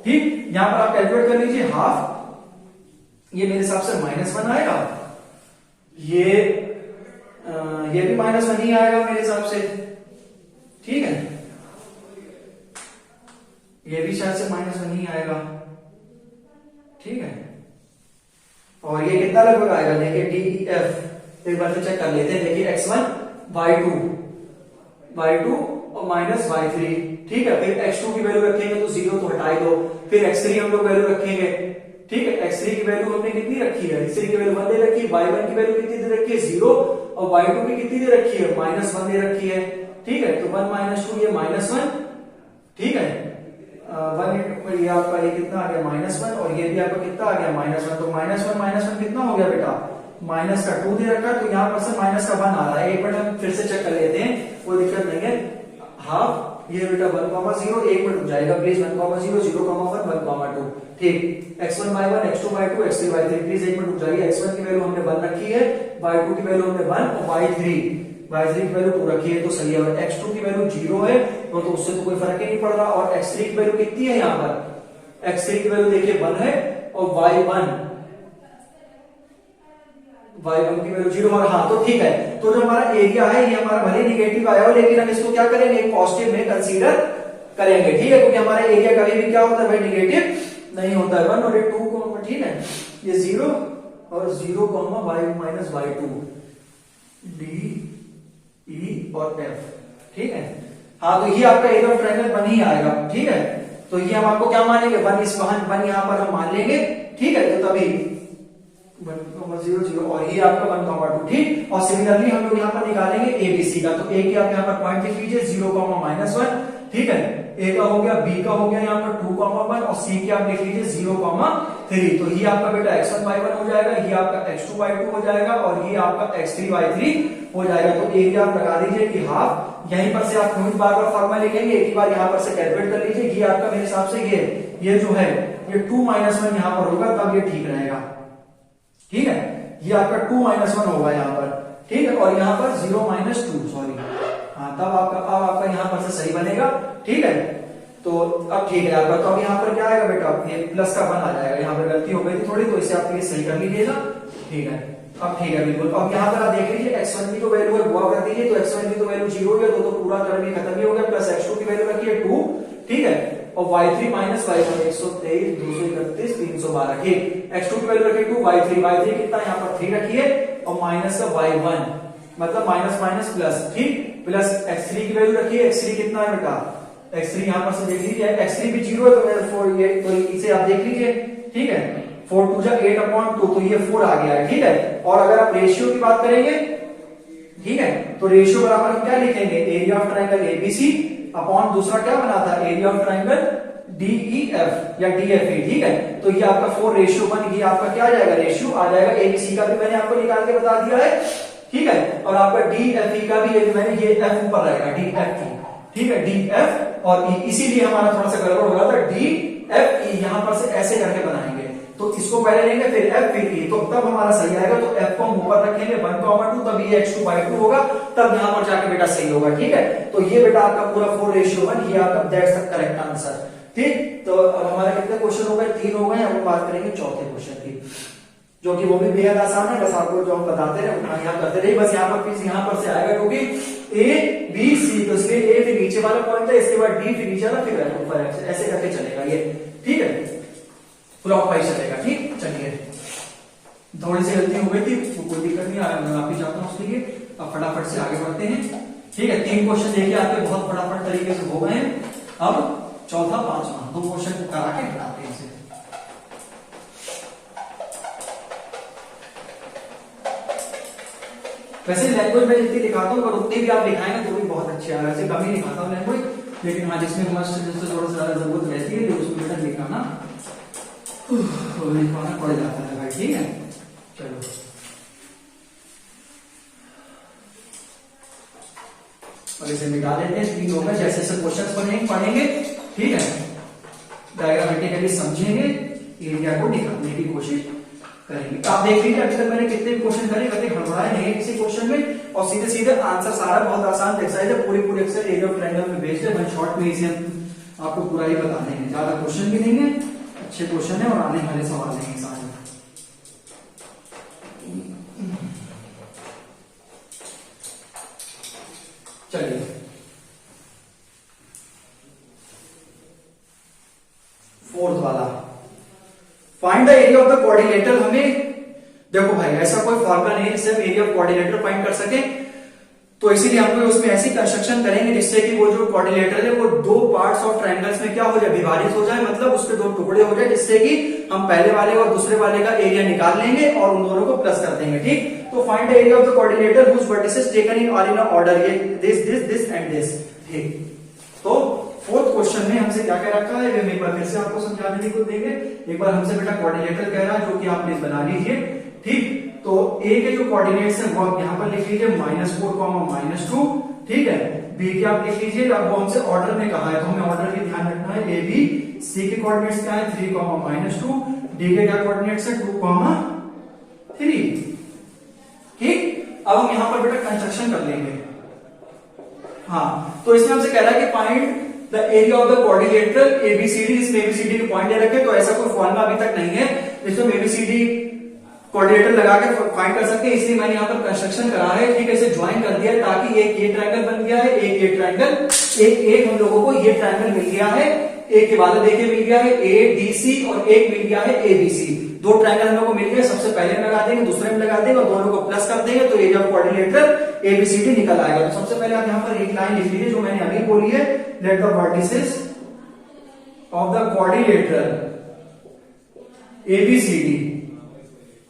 ठीक, यहां पर आप कैलकुलेट कर लीजिए हाफ, ये मेरे हिसाब से -1 आएगा, ये भी -1 ही आएगा मेरे हिसाब से। ठीक है, ये भी शायद से -1 ही आएगा। ठीक है, और ये कितना लगभग आएगा देखिए डीईएफ एक बार से चेक कर लेते हैं। देखिए x1 y2 और माइनस y3। ठीक है, फिर x2 की वैल्यू रखेंगे तो 0 तो हटा ही दो, फिर x3 हम लोग वैल्यू रखेंगे। ठीक है, x3 की वैल्यू हमने कितनी रखी है, x3 की वैल्यू 1 दे रखी है, y1 की वैल्यू कितनी दे रखी है 0 और y2 की कितनी दे रखी है, -1 दे रखी है। ठीक है, तो 1 - 2 ये -1, ठीक है, 1 ये आपका ये कितना आ गया -1 और ये भी आपका कितना आ गया -1, तो -1 कितना हो गया बेटा, -2 दे रखा है, तो यहाँ पर से -1 आ रहा है। एक मिनट हम फिर से चेक कर लेते हैं, कोई दिक्कत नहीं है। हाफ ये बेटा 1,0, 1 मिनट हो जाएगा प्लीज, 1,0, 0,1, 1,2, ठीक। x1 y1 x2 y2 x3 y3 please 1 minute हो जाइए। x1 की वैल्यू हमने 1 रखी है, y2 की वैल्यू हमने 1 और y3 की वैल्यू 2 रखी है, तो सही है। और x2 की वैल्यू 0 है तो उससे तो कोई फर्क ही नहीं पड़ रहा। और x3 की वैल्यू कितनी है, यहाँ पर x3 की वैल्यू देखिए 1 है और y1 की वैल्यू 0 है। हाँ तो ठीक है, तो जो हमारा एरिया है ये हमारा भले निगेटिव आया हो, लेकिन हम इसको क्या करेंगे, पॉजिटिव में कंसीडर करेंगे। ठीक है, क्योंकि हमारा एरिया कभी भी क्या होता है भाई, निगेटिव नहीं होता है। 1 और 2, ठीक है, ये 0 और 0, y-y2 d e और f, ठीक है। हाँ तो ये आपका एरिया ऑफ ट्रायंगल बन ही आएगा। ठीक है, तो ये हम आपको क्या मानेंगे, 1 यहाँ पर हम मान लेंगे। ठीक है, तो तभी 1,0,0 और ये आपका 1,2, ठीक। और सिमिलरली हम लोग यहाँ पर निकालेंगे एबीसी का, तो ए की आप यहाँ पर पॉइंट लिख लीजिए 0,-1, ठीक है। ए का हो गया, बी का हो गया यहाँ पर 2,1 और सी की आप लिख लीजिए 0,3। तो ये आपका बेटा x1 y1 हो जाएगा, ये आपका x2 y2 हो जाएगा और ये आपका x3 y3 हो जाएगा। तो एरिया आप लगा दीजिए कि हाफ, यहीं पर से आप बार बार फॉर्मूला लिखेंगे, एक ही बार यहाँ पर से कैलकुलेट कर लीजिए। ये आपका मेरे हिसाब से ये जो है ये 2 - 1 यहाँ पर होगा, तब ये ठीक रहेगा। ठीक है, ये आपका 2 - 1 होगा यहाँ पर, ठीक है। और यहाँ पर 0 - 2, सॉरी, हाँ तब आपका यहाँ पर से सही बनेगा। ठीक है, तो अब ठीक है आपका, तो अब यहाँ पर क्या आएगा बेटा, ये प्लस का 1 आ जाएगा। यहाँ पर गलती हो गई थी थोड़ी, तो इसे आप ये सही कर लीजिएगा। ठीक है, अब ठीक है बिल्कुल। अब यहाँ पर आप देख लीजिए x1 की तो वैल्यू है, बुआ कर दीजिए, तो x1 की तो वैल्यू 0 हो गया, तो पूरा टर्म ही खत्म ही हो गया। प्लस x2 की वैल्यू रखी है 2, ठीक है, और y3 - y1 123, 231, 312, ठीक। x2 की वैल्यू रखी 2, y3 कितना यहाँ पर 3 रखी है और माइनस का y1 मतलब माइनस प्लस, ठीक। प्लस x3 की वैल्यू रखिए, x3 कितना है बेटा, x3 यहाँ पर से देख लीजिए, x3 भी 0 है, तो मेरे 4 ये, तो इसे आप देख लीजिए। ठीक है, 4 2 जा 8/2, तो ये 4 आ गया है। ठीक है, और अगर आप रेशियो की बात करेंगे, ठीक है, तो रेशियो बराबर हम क्या लिखेंगे, area of triangle ABC upon दूसरा क्या बना था, एरिया ऑफ ट्रायंगल डीईएफ या डीएफई। ठीक है, तो ये आपका 4:1, ये आपका क्या आ जाएगा, रेशियो आ जाएगा। एबीसी का भी मैंने आपको निकाल के बता दिया है। ठीक है, और आपका डीएफई का भी ये एफ ऊपर रहेगा, डीएफई। ठीक है, डीएफ और ई, इसीलिए हमारा थोड़ा सा गड़बड़ हो रहा था। डीएफई यहां पर से ऐसे करके बनाएंगे, तो इसको पहले लेंगे फिर एफ फिर ई, तो तब हमारा सही आएगा। तो एफ को हम ऊपर रखेंगे 1,2, तब ये x2 y2 होगा, तब यहां पर जाके बेटा सही होगा। ठीक है, तो ये बेटा आपका पूरा 4:1, ये आपका दैट्स द करेक्ट आंसर। ठीक, तो अब हमारे कितने क्वेश्चन हो गए, 3 हो गए। अब बात करेंगे चौथे क्वेश्चन की, जो कि वो भी बेहद आसान है। बस आपको जो हम बताते रहे उतना यहाँ करते रहिए। बस यहाँ पर यहाँ पर से आएगा, क्योंकि ए बी सी, तो इसलिए ए फिर नीचे वाला पॉइंट है, इसके बाद डी फिर नीचे वाला, फिर ऊपर, ऐसे करके चलेगा ये। ठीक है, क्लॉकवाइज चलेगा। ठीक, चलिए, थोड़ी सी गलती हो गई थी, कोई दिक्कत नहीं, मैं वापिस जाता हूँ उसके लिए। अब फटाफट से आगे बढ़ते हैं। ठीक है, 3 क्वेश्चन देखिए आपके बहुत फटाफट तरीके से हो गए हैं। अब चौथा 5वां 2 क्वेश्चन करा के हटाते हैं इसे। वैसे लैंग्वेज में जितनी दिखाता हूँ, पर उतनी भी आप दिखाएंगे तो भी बहुत अच्छे है। वैसे कम ही दिखाता हूँ लैंग्वेज, लेकिन हाँ जिसमें मस्ट जिससे थोड़ा सा ज्यादा जरूरत रहती है, तो उसमें बेटा दिखाना पड़ जाता है भाई। ठीक है, चलो और इसे मिटा लेते हैं। 3 हो गए, जैसे जैसे क्वेश्चन पढ़ेंगे, ठीक है, डायग्रामेटिकली समझेंगे, एरिया को निकालने की कोशिश करेंगे। आप देख लीजिए अभी तक मैंने कितने क्वेश्चन करे, कभी हड़बड़ाए नहीं किसी क्वेश्चन में, और सीधे सीधे आंसर सारा बहुत आसान एक्सरसाइज है। पूरी एक्सरसाइज एरिया ऑफ ट्रायंगल में भेज दे, मैं शॉर्ट में इसे आपको पूरा ही बता देंगे। ज्यादा क्वेश्चन भी नहीं है, अच्छे क्वेश्चन है और आने वाले सवाल नहीं सारे। चलिए, फोर्थ वाला, find the area of the coordinator. हमें देखो भाई ऐसा कोई फॉर्मूला नहीं है जिससे हम एरिया ऑफ कोऑर्डिनेटर फाइंड कर सके, तो इसीलिए हमको उसमें ऐसी कंस्ट्रक्शन करेंगे जिससे कि वो जो कोऑर्डिनेटर है वो 2 पार्ट्स ऑफ ट्रायंगल्स में क्या हो जाए, विभाजित हो जाए, मतलब उसके 2 टुकड़े हो जाए, जिससे कि हम पहले वाले और दूसरे वाले का एरिया निकाल लेंगे और उन दोनों को प्लस कर देंगे। ठीक, तो तो find the area of the coordinator whose vertices taken in are in order, ये दिस एंड दिस। ठीक, तो फोर्थ क्वेश्चन में हमसे क्या कह रखा है, मैं एक बार फिर से आपको समझा देने को देंगे। एक बार हमसे बेटा कोऑर्डिनेटर कह रहा है, जो कि आप प्लीज बना लीजिए। ठीक, तो ए के जो कोऑर्डिनेट्स हैं वो आप यहां पर लिख लीजिए -4, -2। ठीक है, बी के आप लिख लीजिए, अब वो हमसे ऑर्डर में कहा है तो हमें ऑर्डर की ध्यान रखना है। ए बी, सी के कोऑर्डिनेट्स क्या है 3, -2, डी के क्या कोऑर्डिनेट्स है 2, 3। ठीक, अब हम यहां पर बेटा कंस्ट्रक्शन कर लेंगे। हाँ, तो इसमें हमसे कह रहा है कि find the area of the coordinator ABCD. इसमें एबीसीडी के पॉइंट दे रखे, तो ऐसा कोई फॉर्मूला अभी तक नहीं है जिसमें एबीसीडी कोऑर्डिनेटर लगा के फाइंड कर सकते हैं, इसलिए मैंने यहाँ पर कंस्ट्रक्शन करा है। ठीक है, इसे ज्वाइन कर दिया ताकि एक ये ट्रायंगल बन गया है, एक ये ट्रायंगल, एक हम लोगों को ये ट्रायंगल मिल गया है। एक के बाद देखिए मिल गया है एडीसी और एक मिल गया है एबीसी। दो ट्रायंगल हम लोग को मिल गए, सबसे पहले में लगा देंगे, दूसरे में लगा देंगे और दोनों को प्लस कर देंगे तो एरिया ऑफ कोऑर्डिनेटर एबीसीडी निकल आएगा। तो सबसे पहले आप यहाँ पर एक लाइन लिख लीजिए जो मैंने अभी बोली है, let the vertices of the coordinator A B C D.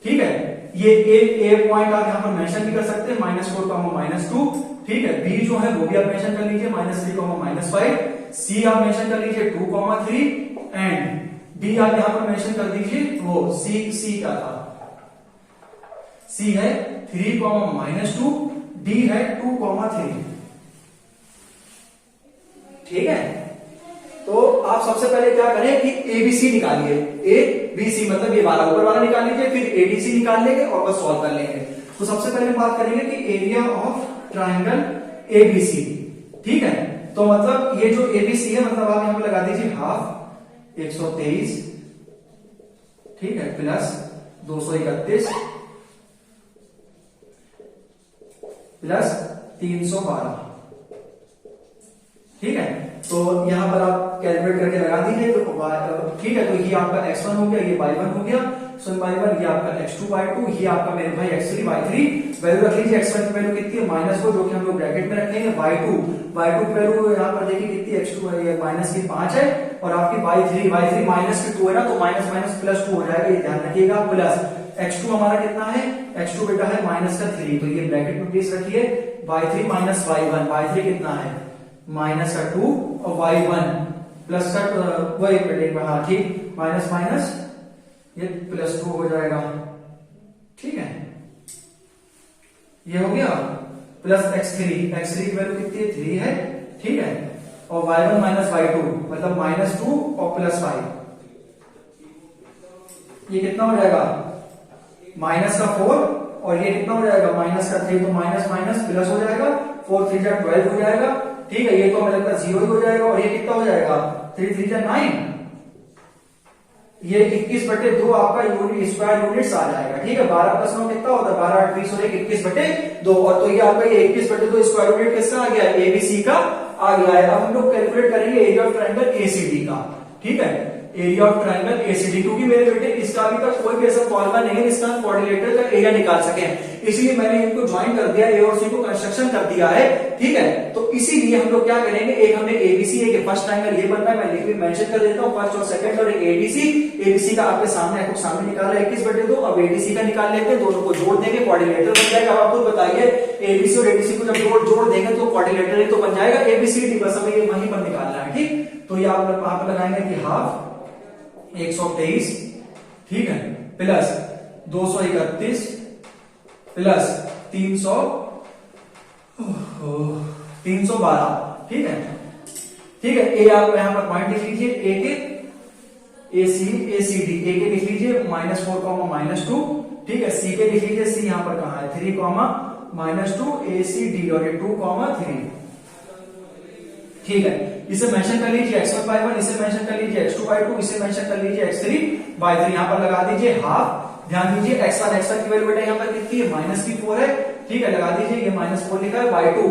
ठीक है, ये ए पॉइंट आप यहां पर मेंशन भी कर सकते हैं, -4, -2। ठीक है, बी जो है वो भी आप मेंशन कर लीजिए, -3, -5। सी आप मेंशन कर लीजिए 2, 3 एंड डी आप यहां पर मेंशन कर दीजिए, वो सी का था, सी है 3, -2, डी है 2, 3। ठीक है, तो आप सबसे पहले क्या करें कि एबीसी निकालिए, ए बी सी मतलब ये वाला ऊपर वाला निकाल लीजिए, फिर एडीसी निकाल लेंगे और बस सॉल्व कर लेंगे। तो सबसे पहले बात करेंगे कि एरिया ऑफ ट्रायंगल एबीसी। ठीक है, तो मतलब ये जो एबीसी है, मतलब आप यहां पर लगा दीजिए हाफ 123, ठीक है, प्लस 231 प्लस 312। ठीक है, तो यहां पर आप कैलकुलेट करके लगा दीजिए। तो ठीक है, तो ये आपका x1 हो गया, ये y1 हो गया, y1, ये आपका x2, y2, ये आपका मेरे भाई x3, y3। वैल्यू रख लीजिए, x1 की वैल्यू कितनी है -4, जो कि हम लोग ब्रैकेट में रखेंगे। y2 की वैल्यू यहां पर देखिए कितनी है, x2 है माइनस की 5 है, और आपकी y3 माइनस की 2 है ना, तो माइनस प्लस 2 हो जाएगा, ये ध्यान रखिएगा। प्लस x2 हमारा कितना है, x2 बेटा है -3, तो ये ब्रैकेट में प्लीज रखिए। y3 माइनस y1, y3 कितना है -2 और y1 प्लस का वो एक मिनट में, हाँ ठीक, माइनस ये +2 हो जाएगा। ठीक है, ये हो गया, प्लस x3 की वैल्यू कितनी है 3 है। ठीक है, और y1 माइनस y2 मतलब -2 और +5, ये कितना हो जाएगा -4, और ये कितना हो जाएगा -3, तो माइनस प्लस हो जाएगा, 4 3 12 हो जाएगा। ठीक है, ये तो हमें लगता है 0 ही हो जाएगा, और ये कितना हो जाएगा 3 3 9, ये 21/2 आपका यूनिट स्क्वायर यूनिट्स आ जाएगा। ठीक है, 12 + 9 कितना होता है 12 8 20 और 21/2, और तो ये आपका ये 21/2 स्क्वायर यूनिट किसका आ गया, एबीसी का आ गया है। अब हम लोग कैलकुलेट करेंगे एरिया ऑफ ट्रायंगल एसीडी का। ठीक है, एरिया ऑफ ट्रायंगल एसीडी, क्योंकि मेरे बेटे इसका अभी तक कोई भी ऐसा फॉर्मूला नहीं है जिसका कोऑर्डिनेटर का एरिया निकाल सके, इसलिए मैंने इनको ज्वाइन कर दिया, ए और सी को कंस्ट्रक्शन कर दिया है। ठीक है, तो इसीलिए हम लोग क्या करेंगे, एक हमें एबीसी, एक फर्स्ट ट्रायंगल ये बनना है, मैं लिख के मेंशन कर देता हूं, फर्स्ट और सेकंड, और एक एबीसी का आपके सामने आपको सामने निकाला 21/2। अब एडीसी का निकाल लेते हैं, दोनों को जोड़ देंगे, कोऑर्डिनेटर बन जाएगा। अब आप खुद बताइए, एबीसी और एडीसी को जब जोड़ देंगे तो कोऑर्डिनेटर ही तो बन जाएगा एबीसीडी, बस हमें ये वहीं पर निकालना है। ठीक, तो ये आप लोग लगाएंगे कि हाफ 123, ठीक है, प्लस 231 प्लस 312। ठीक है, ठीक है, ए आप यहां पर पॉइंट लिख लीजिए, ए के एसीडी, ए के लिख लीजिए -4, -2। ठीक है, सी के लिख लीजिए, सी यहां पर कहां है 3, -2 एसीडी, और ये 2, 3। ठीक है, इसे मेंशन कर लीजिए x1 by 1, इसे मेंशन कर लीजिए x2 by 2, इसे मेंशन कर लीजिए x3 by 3। यहां पर लगा दीजिए हाफ, ध्यान दीजिए x1 की वैल्यू बेटा यहां पर कितनी है -4 है। ठीक है, लगा दीजिए, ये -4 लिखा है, y2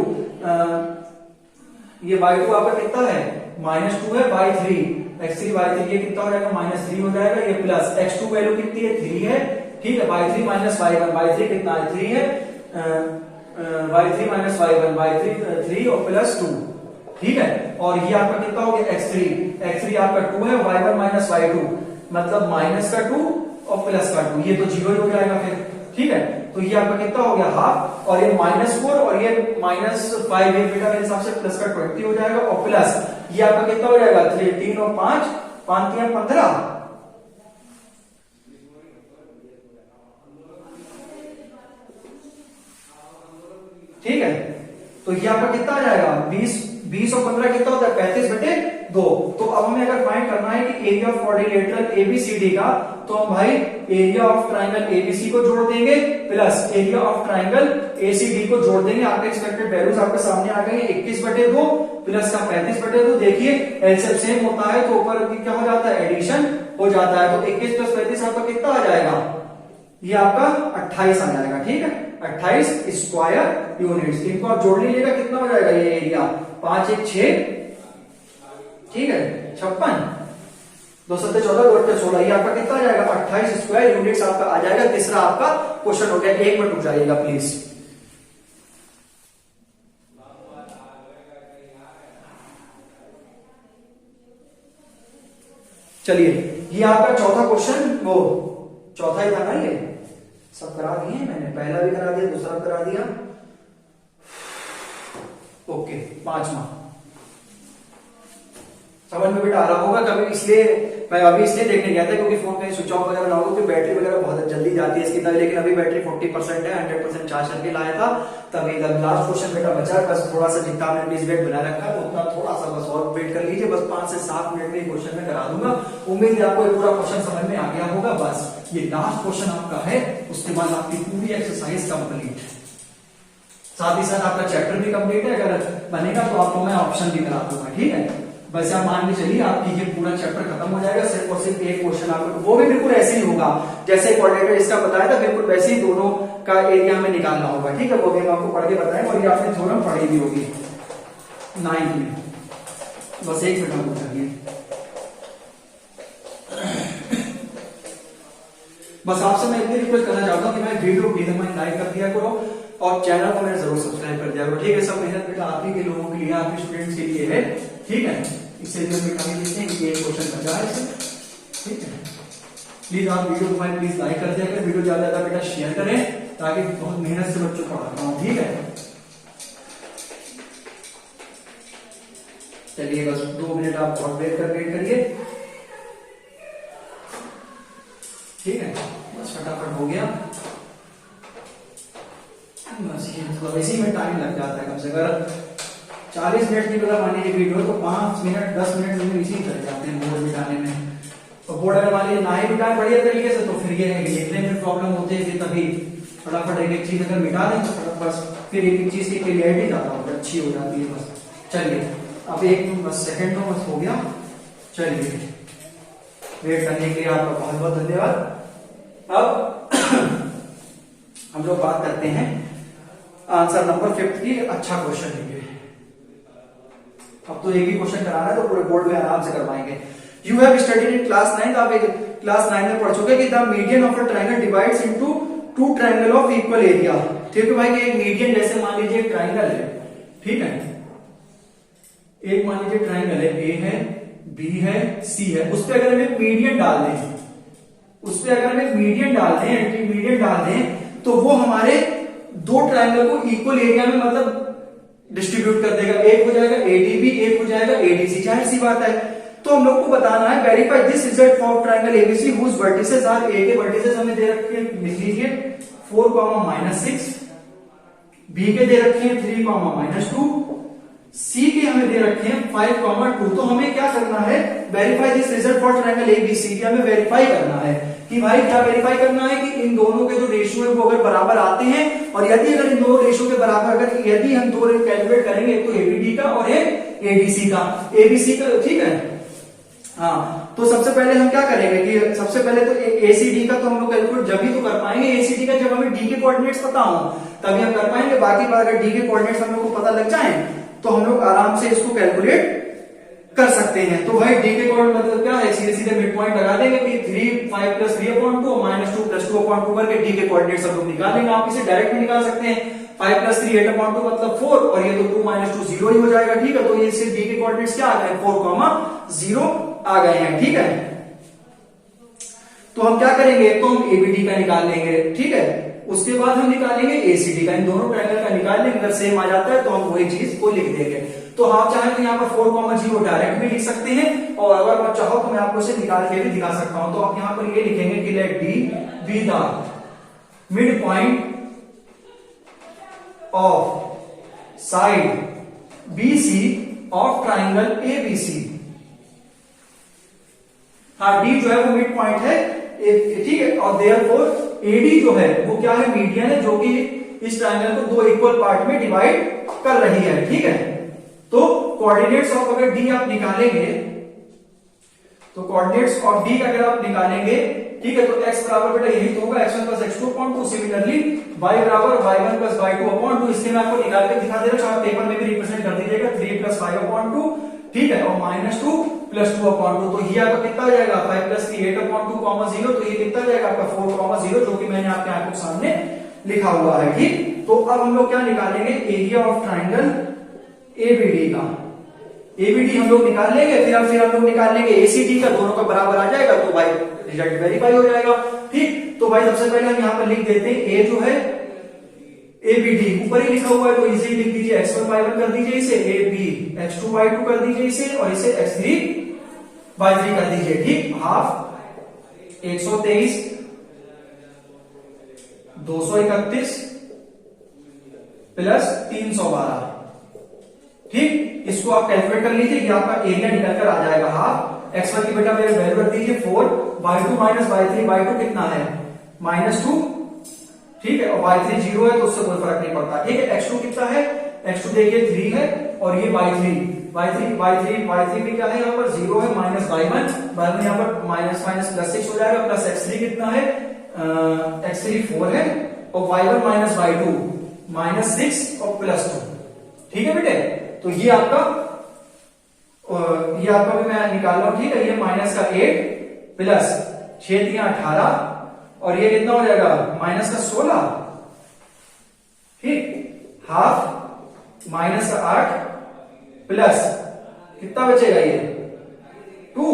ये y2 आपका कितना है -2 है, by 3 x3 by 3 ये कितना हो जाएगा -3 हो जाएगा, ये प्लस x2 वैल्यू कितनी है 3 है। ठीक है, by 3 माइनस y1, by 3 कितना है 3 है, by 3 माइनस y1, by 3 और प्लस 2। ठीक है, और ये आपका कितना हो गया x3 आपका 2 है, y1 माइनस y2 मतलब -2 और +2, ये तो 0 ही हो जाएगा फिर। ठीक है, तो ये आपका कितना हो गया हाफ, और ये -4 और ये -5, ये बेटा मेरे हिसाब से प्लस का 20 हो जाएगा, और प्लस ये आपका कितना हो जाएगा 3, 3 और 5, 5 3 15, ठीक है, तो ये आपका कितना आ जाएगा 20 और 15 कितना होता है 35/2। तो अब हमें अगर फाइंड करना है कि एरिया ऑफ क्वाड्रिलेटरल एबीसीडी का, तो हम भाई एरिया ऑफ ट्राइंगल एबीसी को जोड़ देंगे plus area of triangle ACD को जोड़ देंगे। आपके एक्सपेक्टेड वैल्यूज आपके सामने आ गए, 21/2 प्लस का 35/2। देखिए एलसीएम सेम होता है तो ऊपर क्या हो जाता है एडिशन हो जाता है, तो 21 + 35 आपका कितना आ जाएगा, ये आपका 28 आ जाएगा, ठीक है 28 स्क्वायर यूनिट्स। इनको आप जोड़ लीजिएगा, कितना हो जाएगा ये एरिया 5 1 6, ठीक है 56, 2 7 14, 2 8 16, ये आपका कितना आ जाएगा 28 स्क्वायर यूनिट्स आपका आ जाएगा। तीसरा आपका क्वेश्चन हो गया, 1 मिनट रुक जाइएगा प्लीज। चलिए ये आपका चौथा क्वेश्चन, वो चौथा ही था ना, ये सब करा दिए मैंने, पहला भी करा दिया, दूसरा करा दिया, ओके। पांचवा समझ में बेटा आ रहा होगा कभी, इसलिए मैं अभी इसलिए देखने गया था क्योंकि फोन कहीं स्विच ऑफ वगैरह ना हो, क्योंकि बैटरी वगैरह बहुत जल्दी जाती है इसकी, लेकिन अभी बैटरी 40% है, 100% चार्ज करके लाया था तभी। लास्ट क्वेश्चन बेटा बचा, बस थोड़ा सा जितना मैंने 20 मिनट बना रखा है उतना थोड़ा सा बस और वेट कर लीजिए, बस 5 से 7 मिनट में क्वेश्चन में करा दूंगा। उम्मीद है आपको पूरा क्वेश्चन समझ में आ गया होगा। बस ये लास्ट क्वेश्चन आपका है, उसके बाद आपकी पूरी एक्सरसाइज कंप्लीट, साथ ही साथ आपका चैप्टर भी कंप्लीट है। अगर बनेगा तो आपको मैं ऑप्शन भी करा दूंगा, ठीक है। वैसे आप मान के चलिए आपकी ये पूरा चैप्टर खत्म हो जाएगा, सिर्फ और सिर्फ एक क्वेश्चन आपको, वो भी बिल्कुल ऐसे ही होगा जैसे क्वाड्रेटर इसका बताया था, बिल्कुल वैसे ही दोनों का एरिया में निकालना होगा, ठीक है। वो भी हम आपको पढ़ के बताएंगे, और ये आपने थ्योरम पढ़ी भी होगी 9th में। बस 1 मिनट रुक जाइए, बस आपसे मैं इतनी रिक्वेस्ट करना चाहता हूँ कि मैं वीडियो प्लीज लाइक कर दिया करो और चैनल को मैंने जरूर सब्सक्राइब कर दिया करो, ठीक है। सब मेहनत बेटा आप ही के लोगों के लिए, आपके स्टूडेंट्स के लिए है, ठीक है। इससे बेटा देखते हैं कि एक क्वेश्चन बचा है, ठीक है। प्लीज आप वीडियो को प्लीज लाइक कर दिया करें, वीडियो ज्यादा ज्यादा बेटा शेयर करें, ताकि बहुत मेहनत से बच्चों को पढ़ाता हूँ, ठीक है। चलिए बस 2 मिनट आप बहुत वेट करिए, ठीक है। बस फटाफट हो गया, बस ये मतलब इसी में टाइम लग जाता है कम से कम 40 मिनट की अगर मान लीजिए वीडियो तो 5 मिनट 10 मिनट में इसी चल जाते हैं बोर्ड मिटाने में। तो बोर्ड अगर मान लीजिए ना ही मिटाए बढ़िया तरीके से तो फिर ये है कि लिखने में प्रॉब्लम होती है, फिर तभी फटाफट एक चीज अगर मिटा दें तो बस फिर एक चीज की क्लियरिटी ज्यादा होती है, अच्छी हो जाती है। बस चलिए अब 1 सेकंड में बस हो गया। चलिए वेट करने के लिए आपका बहुत बहुत धन्यवाद। अब हम लोग बात करते हैं आंसर नंबर 5 की। अच्छा क्वेश्चन है, अब तो एक ही क्वेश्चन कराना है तो पूरे बोर्ड में आराम से करवाएंगे। You have studied in class 9, आप क्लास 9 में पढ़ चुके कि the median of a triangle divides into 2 triangle of equal area. ठीक है भाई, एक मीडियन जैसे मान लीजिए एक ट्रायंगल है, ठीक है। एक मान लीजिए ट्रायंगल है, ए है, बी है, सी है, उस पर अगर हम एक मीडियन डाल दें, उस पर अगर हम एक मीडियन डाल दें तो वो हमारे 2 ट्रायंगल को इक्वल एरिया में मतलब डिस्ट्रीब्यूट कर देगा। एक हो जाएगा एडीबी, एक हो जाएगा एडीसी, जाहिर सी बात है। तो हम लोग को बताना है verify this result for triangle ABC whose vertices are, A के वर्टिसेस हमें दे रखे हैं, लिख लीजिए 4, बी के दे रखे हैं 3, सी के हमें दे रखे हैं 5, 2। तो हमें क्या करना है, verify this result for triangle ABC, हमें वेरीफाई करना है कि भाई क्या वेरीफाई करना है कि इन दोनों के जो रेशियो है वो अगर बराबर आते हैं, और यदि अगर इन दोनों रेशियो के बराबर अगर यदि हम 2 कैलकुलेट करेंगे, एक तो एबीडी का और एक एबीसी का, ठीक है। हाँ, तो सबसे पहले हम क्या करेंगे कि सबसे पहले तो एसीडी का तो हम लोग कैलकुलेट जब ही तो कर पाएंगे, एसीडी का जब हमें डी के कोऑर्डिनेट्स पता हो तभी हम कर पाएंगे। बाकी बार अगर डी के कोऑर्डिनेट्स हम लोग को पता लग जाए तो हम लोग आराम से इसको कैलकुलेट कर सकते हैं। तो भाई डी के कोऑर्डिनेट मतलब क्या है, सीधे सीधे मिड पॉइंट लगा देंगे कि 3, 5 + 3/2 -2 + 2/2 करके डी के कोऑर्डिनेट्स हम लोग निकाल लेंगे। आप इसे डायरेक्ट भी निकाल सकते हैं, 5 + 3 8/2 मतलब 4, और ये तो 2 - 2 0 ही हो जाएगा, ठीक है। तो ये इससे डी के कोऑर्डिनेट्स क्या आ गए, 4, 0 आ गए हैं, ठीक है। तो हम क्या करेंगे, तो हम एबीडी का निकाल लेंगे, ठीक है। उसके बाद हम निकालेंगे एसीडी का, इन दोनों ट्रायंगल का निकाल लेंगे, अगर सेम आ जाता है तो हम वही चीज को लिख देंगे। तो आप चाहें तो यहाँ पर 4,0 डायरेक्ट भी लिख सकते हैं, और अगर आप चाहो तो मैं आपको इसे निकाल के भी दिखा सकता हूं। तो आप यहाँ पर ये लिखेंगे कि let D be the mid point of side BC of triangle ABC। हाँ, डी जो है वो मिड पॉइंट है, ठीक है, और देयरफॉर AD जो है वो क्या है, मीडियन है, जो कि इस ट्राइंगल को दो इक्वल पार्ट में डिवाइड कर रही है, ठीक है। तो कोऑर्डिनेट्स ऑफ अगर डी आप निकालेंगे, तो कोऑर्डिनेट्स ऑफ डी अगर आप निकालेंगे, ठीक है, तो x बराबर बेटा यही तो होगा x1 plus x2 upon 2, similarly y बराबर y1 प्लस y2 अपॉन 2। इसलिए मैं आपको निकाल के दिखा दे रहा हूं, आप पेपर में भी रिप्रेजेंट कर दीजिएगा, 3 प्लस 5 अपॉन 2, ठीक है, और -2 प्लस 2 अपॉन 2। तो ये आपका कितना हो जाएगा, 5 प्लस 3 8 अपॉन 2 कॉमा 0। तो ये कितना हो जाएगा आपका 4,0, जो कि मैंने आपके आंखों के सामने लिखा हुआ है, ठीक। तो अब हम लोग क्या निकालेंगे, एरिया ऑफ ट्राइंगल ABD का। ABD हम लोग निकाल लेंगे, फिर हम लोग निकाल लेंगे ACD का, दोनों का बराबर आ जाएगा तो भाई रिजल्ट वेरीफाई हो जाएगा, ठीक। तो भाई सबसे पहले हम यहाँ पर लिख देते हैं A जो है ABD ऊपर ही लिखा हुआ है, तो इसे लिख दीजिए x1 y1 कर दीजिए इसे, AB x2 y2 कर दीजिए इसे, और इसे x3 y3 कर दीजिए, ठीक। हाफ 123 231 प्लस 312, ठीक। इसको आप कैलकुलेट कर लीजिए, ये आपका एरिया निकल कर आ जाएगा हाफ। x1 की बेटा मेरे वैल्यू रख दीजिए 4, y2 माइनस y3, y2 कितना है -2, ठीक है, और y3 0 है तो उससे कोई फर्क नहीं पड़ता, ठीक है। x2 कितना है, x2 देखिए 3 है, और ये y3 भी क्या है यहाँ पर 0 है, माइनस y1 यहाँ पर माइनस प्लस 6 हो जाएगा, प्लस x3 कितना है, x3 4 है, और y1 माइनस y2 -6 और प्लस 2, ठीक है बेटे। तो ये आपका भी मैं निकाल रहा हूं, ठीक है। ये माइनस का 8 प्लस 6 3 18, और ये कितना हो जाएगा माइनस का 16, ठीक। हाफ माइनस का 8 प्लस कितना बचेगा ये 2,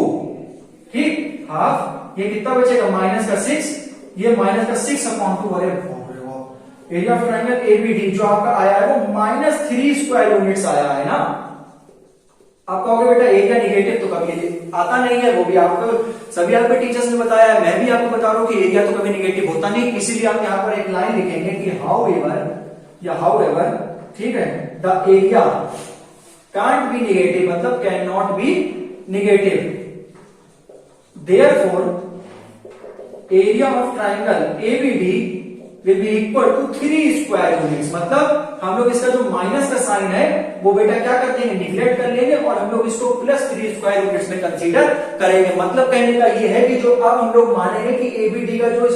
ठीक। हाफ ये कितना बचेगा माइनस का 6, ये माइनस का 6 अपॉन 2। अरे एरिया ऑफ ट्रायंगल ABD जो आपका आया है वो -3 स्क्वायर यूनिट्स आया है ना। आप कहोगे बेटा एरिया निगेटिव तो कभी आता नहीं है, वो भी आपको सभी आपके टीचर्स ने बताया है, मैं भी आपको बता रहा हूं कि एरिया तो कभी निगेटिव होता नहीं। इसीलिए आप यहाँ पर एक लाइन लिखेंगे कि हाउएवर, ठीक है, the area can't be negative, मतलब can not be negative, therefore area of triangle ABD will be equal to 3 square units. मतलब हम लोग इसका जो माइनस का साइन है वो बेटा क्या कर देंगे, निगलेक्ट कर लेंगे, और हम लोग इसको +3 स्क्वायर यूनिट्स में कंसीडर करेंगे। मतलब कहने का ये है कि जो अब हम लोग मानेंगे कि ABD का जो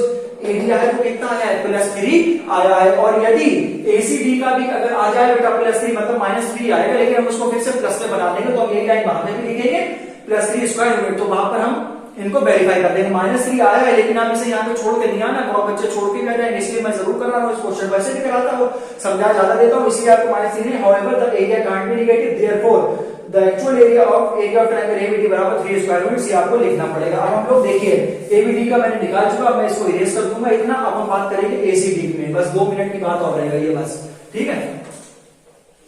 एरिया है वो कितना आया है, +3 आया है, और यदि ACD का भी अगर आ जाए बेटा +3 मतलब -3 आएगा, लेकिन हम उसको फिर से प्लस में बना देंगे, तो हम यही लाइन वहां पे भी लिखेंगे +3 स्क्वायर यूनिट। तो वहां पर हम इनको वेरीफाई कर देंगे। -3 आया है, लेकिन आप इसे यहाँ पे छोड़ के नहीं आना, बहुत बच्चे छोड़ के रह जाएंगे, इसलिए मैं जरूर कर रहा हूँ, इस क्वेश्चन वैसे भी कराता हूँ, समझा ज्यादा देता हूँ, इसलिए आपको -3 नहीं। However the area can't be negative, therefore the actual area of triangle ABD बराबर 3 स्क्वायर यूनिट्स, ये आपको लिखना पड़ेगा। अब हम लोग देखिए ABD का मैंने निकाल चुका, मैं इसको इरेज कर दूंगा इतना। अब हम बात करेंगे ACD में, बस 2 मिनट की बात और रहेगा ये बस, ठीक है।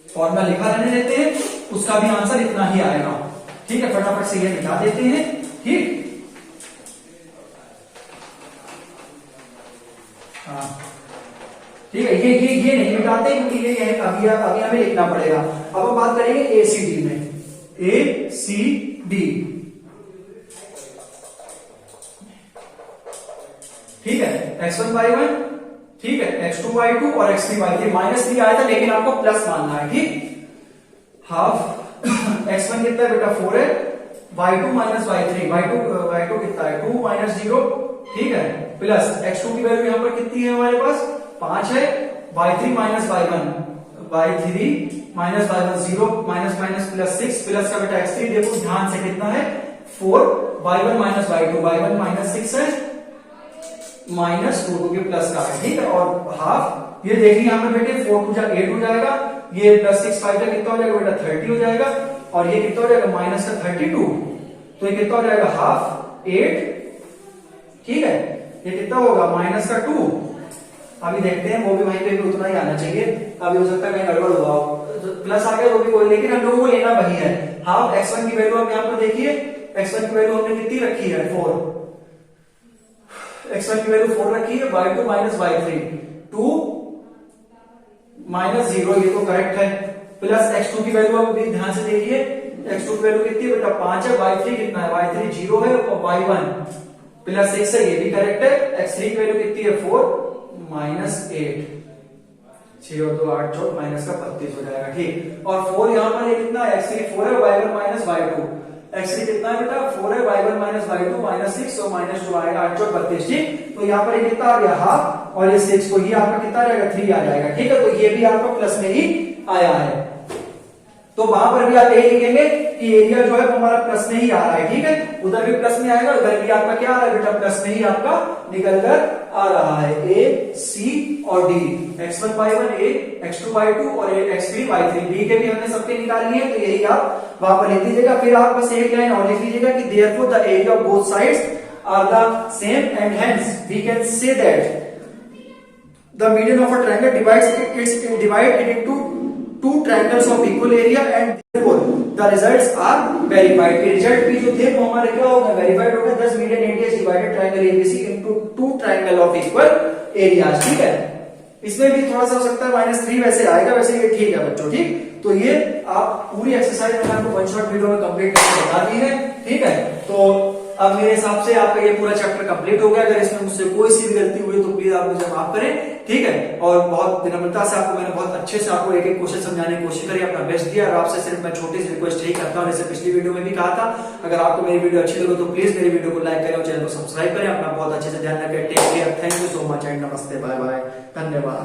फॉर्मूला लिखा रहने देते हैं, उसका भी आंसर इतना ही आएगा, ठीक है। फटाफट से ये मिटा देते हैं, ठीक। ठीक है, ये नहीं मिटाते क्योंकि ये अभी हमें लिखना पड़ेगा। अब हम बात करेंगे ACD में, ACD, ठीक है, x1 y1, ठीक है, x2 y2 और x3 y3। -3 आया था लेकिन आपको प्लस मानना है, ठीक। हाफ x1 कितना है बेटा 4 है, y2 माइनस y3, y2 कितना है 2 माइनस 0, ठीक है, प्लस x2 की वैल्यू यहां पर कितनी है हमारे पास 5 है, y3 minus y1, y3 minus y1 0 minus plus 6 plus का बेटा x3 देखो ध्यान से कितना है 4, y1 minus y2, y1 minus 6 है, -2 क्योंकि प्लस का है, ठीक है। और हाफ ये देखिए यहां पर बेटे 4 टू 8 हो जाएगा, ये +6 5 का कितना हो जाएगा बेटा 30 हो जाएगा, और ये कितना हो जाएगा माइनस का 32, तो ये कितना हो जाएगा हाफ 8, ठीक है। ये कितना होगा -2 अभी देखते हैं, वो भी वहीं पे भी उतना ही आना चाहिए। अभी हो सकता है कहीं गड़बड़ हुआ हो, प्लस आ गया तो भी कोई, लेकिन हम लोगों को लेना वही है हाफ। x1 की वैल्यू आप यहाँ पर देखिए, x1 की वैल्यू हमने कितनी रखी है 4, x1 की वैल्यू 4 रखी है, y2 माइनस y3 2 माइनस 0, ये तो करेक्ट है। प्लस x2 की वैल्यू आप भी ध्यान से देखिए, x2 की वैल्यू कितनी है बेटा 5 है, y3 कितना है, y3 0 है और y1 प्लस 6 है, ये भी करेक्ट है। x3 की वैल्यू कितनी है 4 माइनस 8, 6 और 2 8 4 माइनस का 32 हो जाएगा, ठीक। और 4 यहाँ पर कितना है, x3 4 है, y1 माइनस y2, x3 कितना है बेटा 4 है, y1 माइनस y2 माइनस 6 और माइनस 2 आएगा 8 4 32, ठीक। तो यहाँ पर ये कितना आ गया हाफ, और ये 6 को ये आपका कितना रहेगा 3 आ जाएगा, ठीक है। तो ये भी आपका प्लस में ही आया है, तो वहां पर भी आप यही लिखेंगे कि एरिया जो है वो हमारा प्लस में ही आ रहा है, ठीक है। उधर भी प्लस में आएगा, उधर भी आपका क्या आ रहा है बेटा प्लस में ही आपका निकल कर आ रहा है। ए सी और डी, x1 y1 ए, x2 y2 और x3 y3, बी के भी हमने सबके निकाल लिए, तो यही आप वहां पर लिख दीजिएगा। फिर आप बस एक लाइन और लिख लीजिएगा कि therefore the area of both sides are the same and hence we can say that the median of a triangle divide it into two triangles of equal area and therefore the results are verified। ये रिजल्ट भी जो थे वो हमारे क्या हो गए, वेरीफाइड हो गए। thus median area is divided triangle ABC into two triangle of equal areas, ठीक है। इसमें भी थोड़ा सा हो सकता है -3 वैसे आएगा, वैसे ये ठीक है बच्चों, ठीक। तो ये आप पूरी एक्सरसाइज मैंने आपको वन शॉट वीडियो में कंप्लीट करके बता दी है, ठीक है। तो अब मेरे हिसाब से आपका ये पूरा चैप्टर कंप्लीट हो गया। अगर इसमें मुझसे कोई सी भी गलती हुई तो प्लीज आप मुझे माफ करें, ठीक है। और बहुत विनम्रता से आपको मैंने बहुत अच्छे से आपको एक एक क्वेश्चन समझाने की कोशिश करी, अपना बेस्ट दिया। और आपसे सिर्फ मैं छोटी सी रिक्वेस्ट यही करता हूँ, जैसे पिछली वीडियो में भी कहा था, अगर आपको मेरी वीडियो अच्छी लगे तो प्लीज मेरी वीडियो को लाइक करें और चैनल को सब्सक्राइब करें। अपना बहुत अच्छे से ध्यान रखें। Take care, thank you so much and नमस्ते, बाय बाय, धन्यवाद।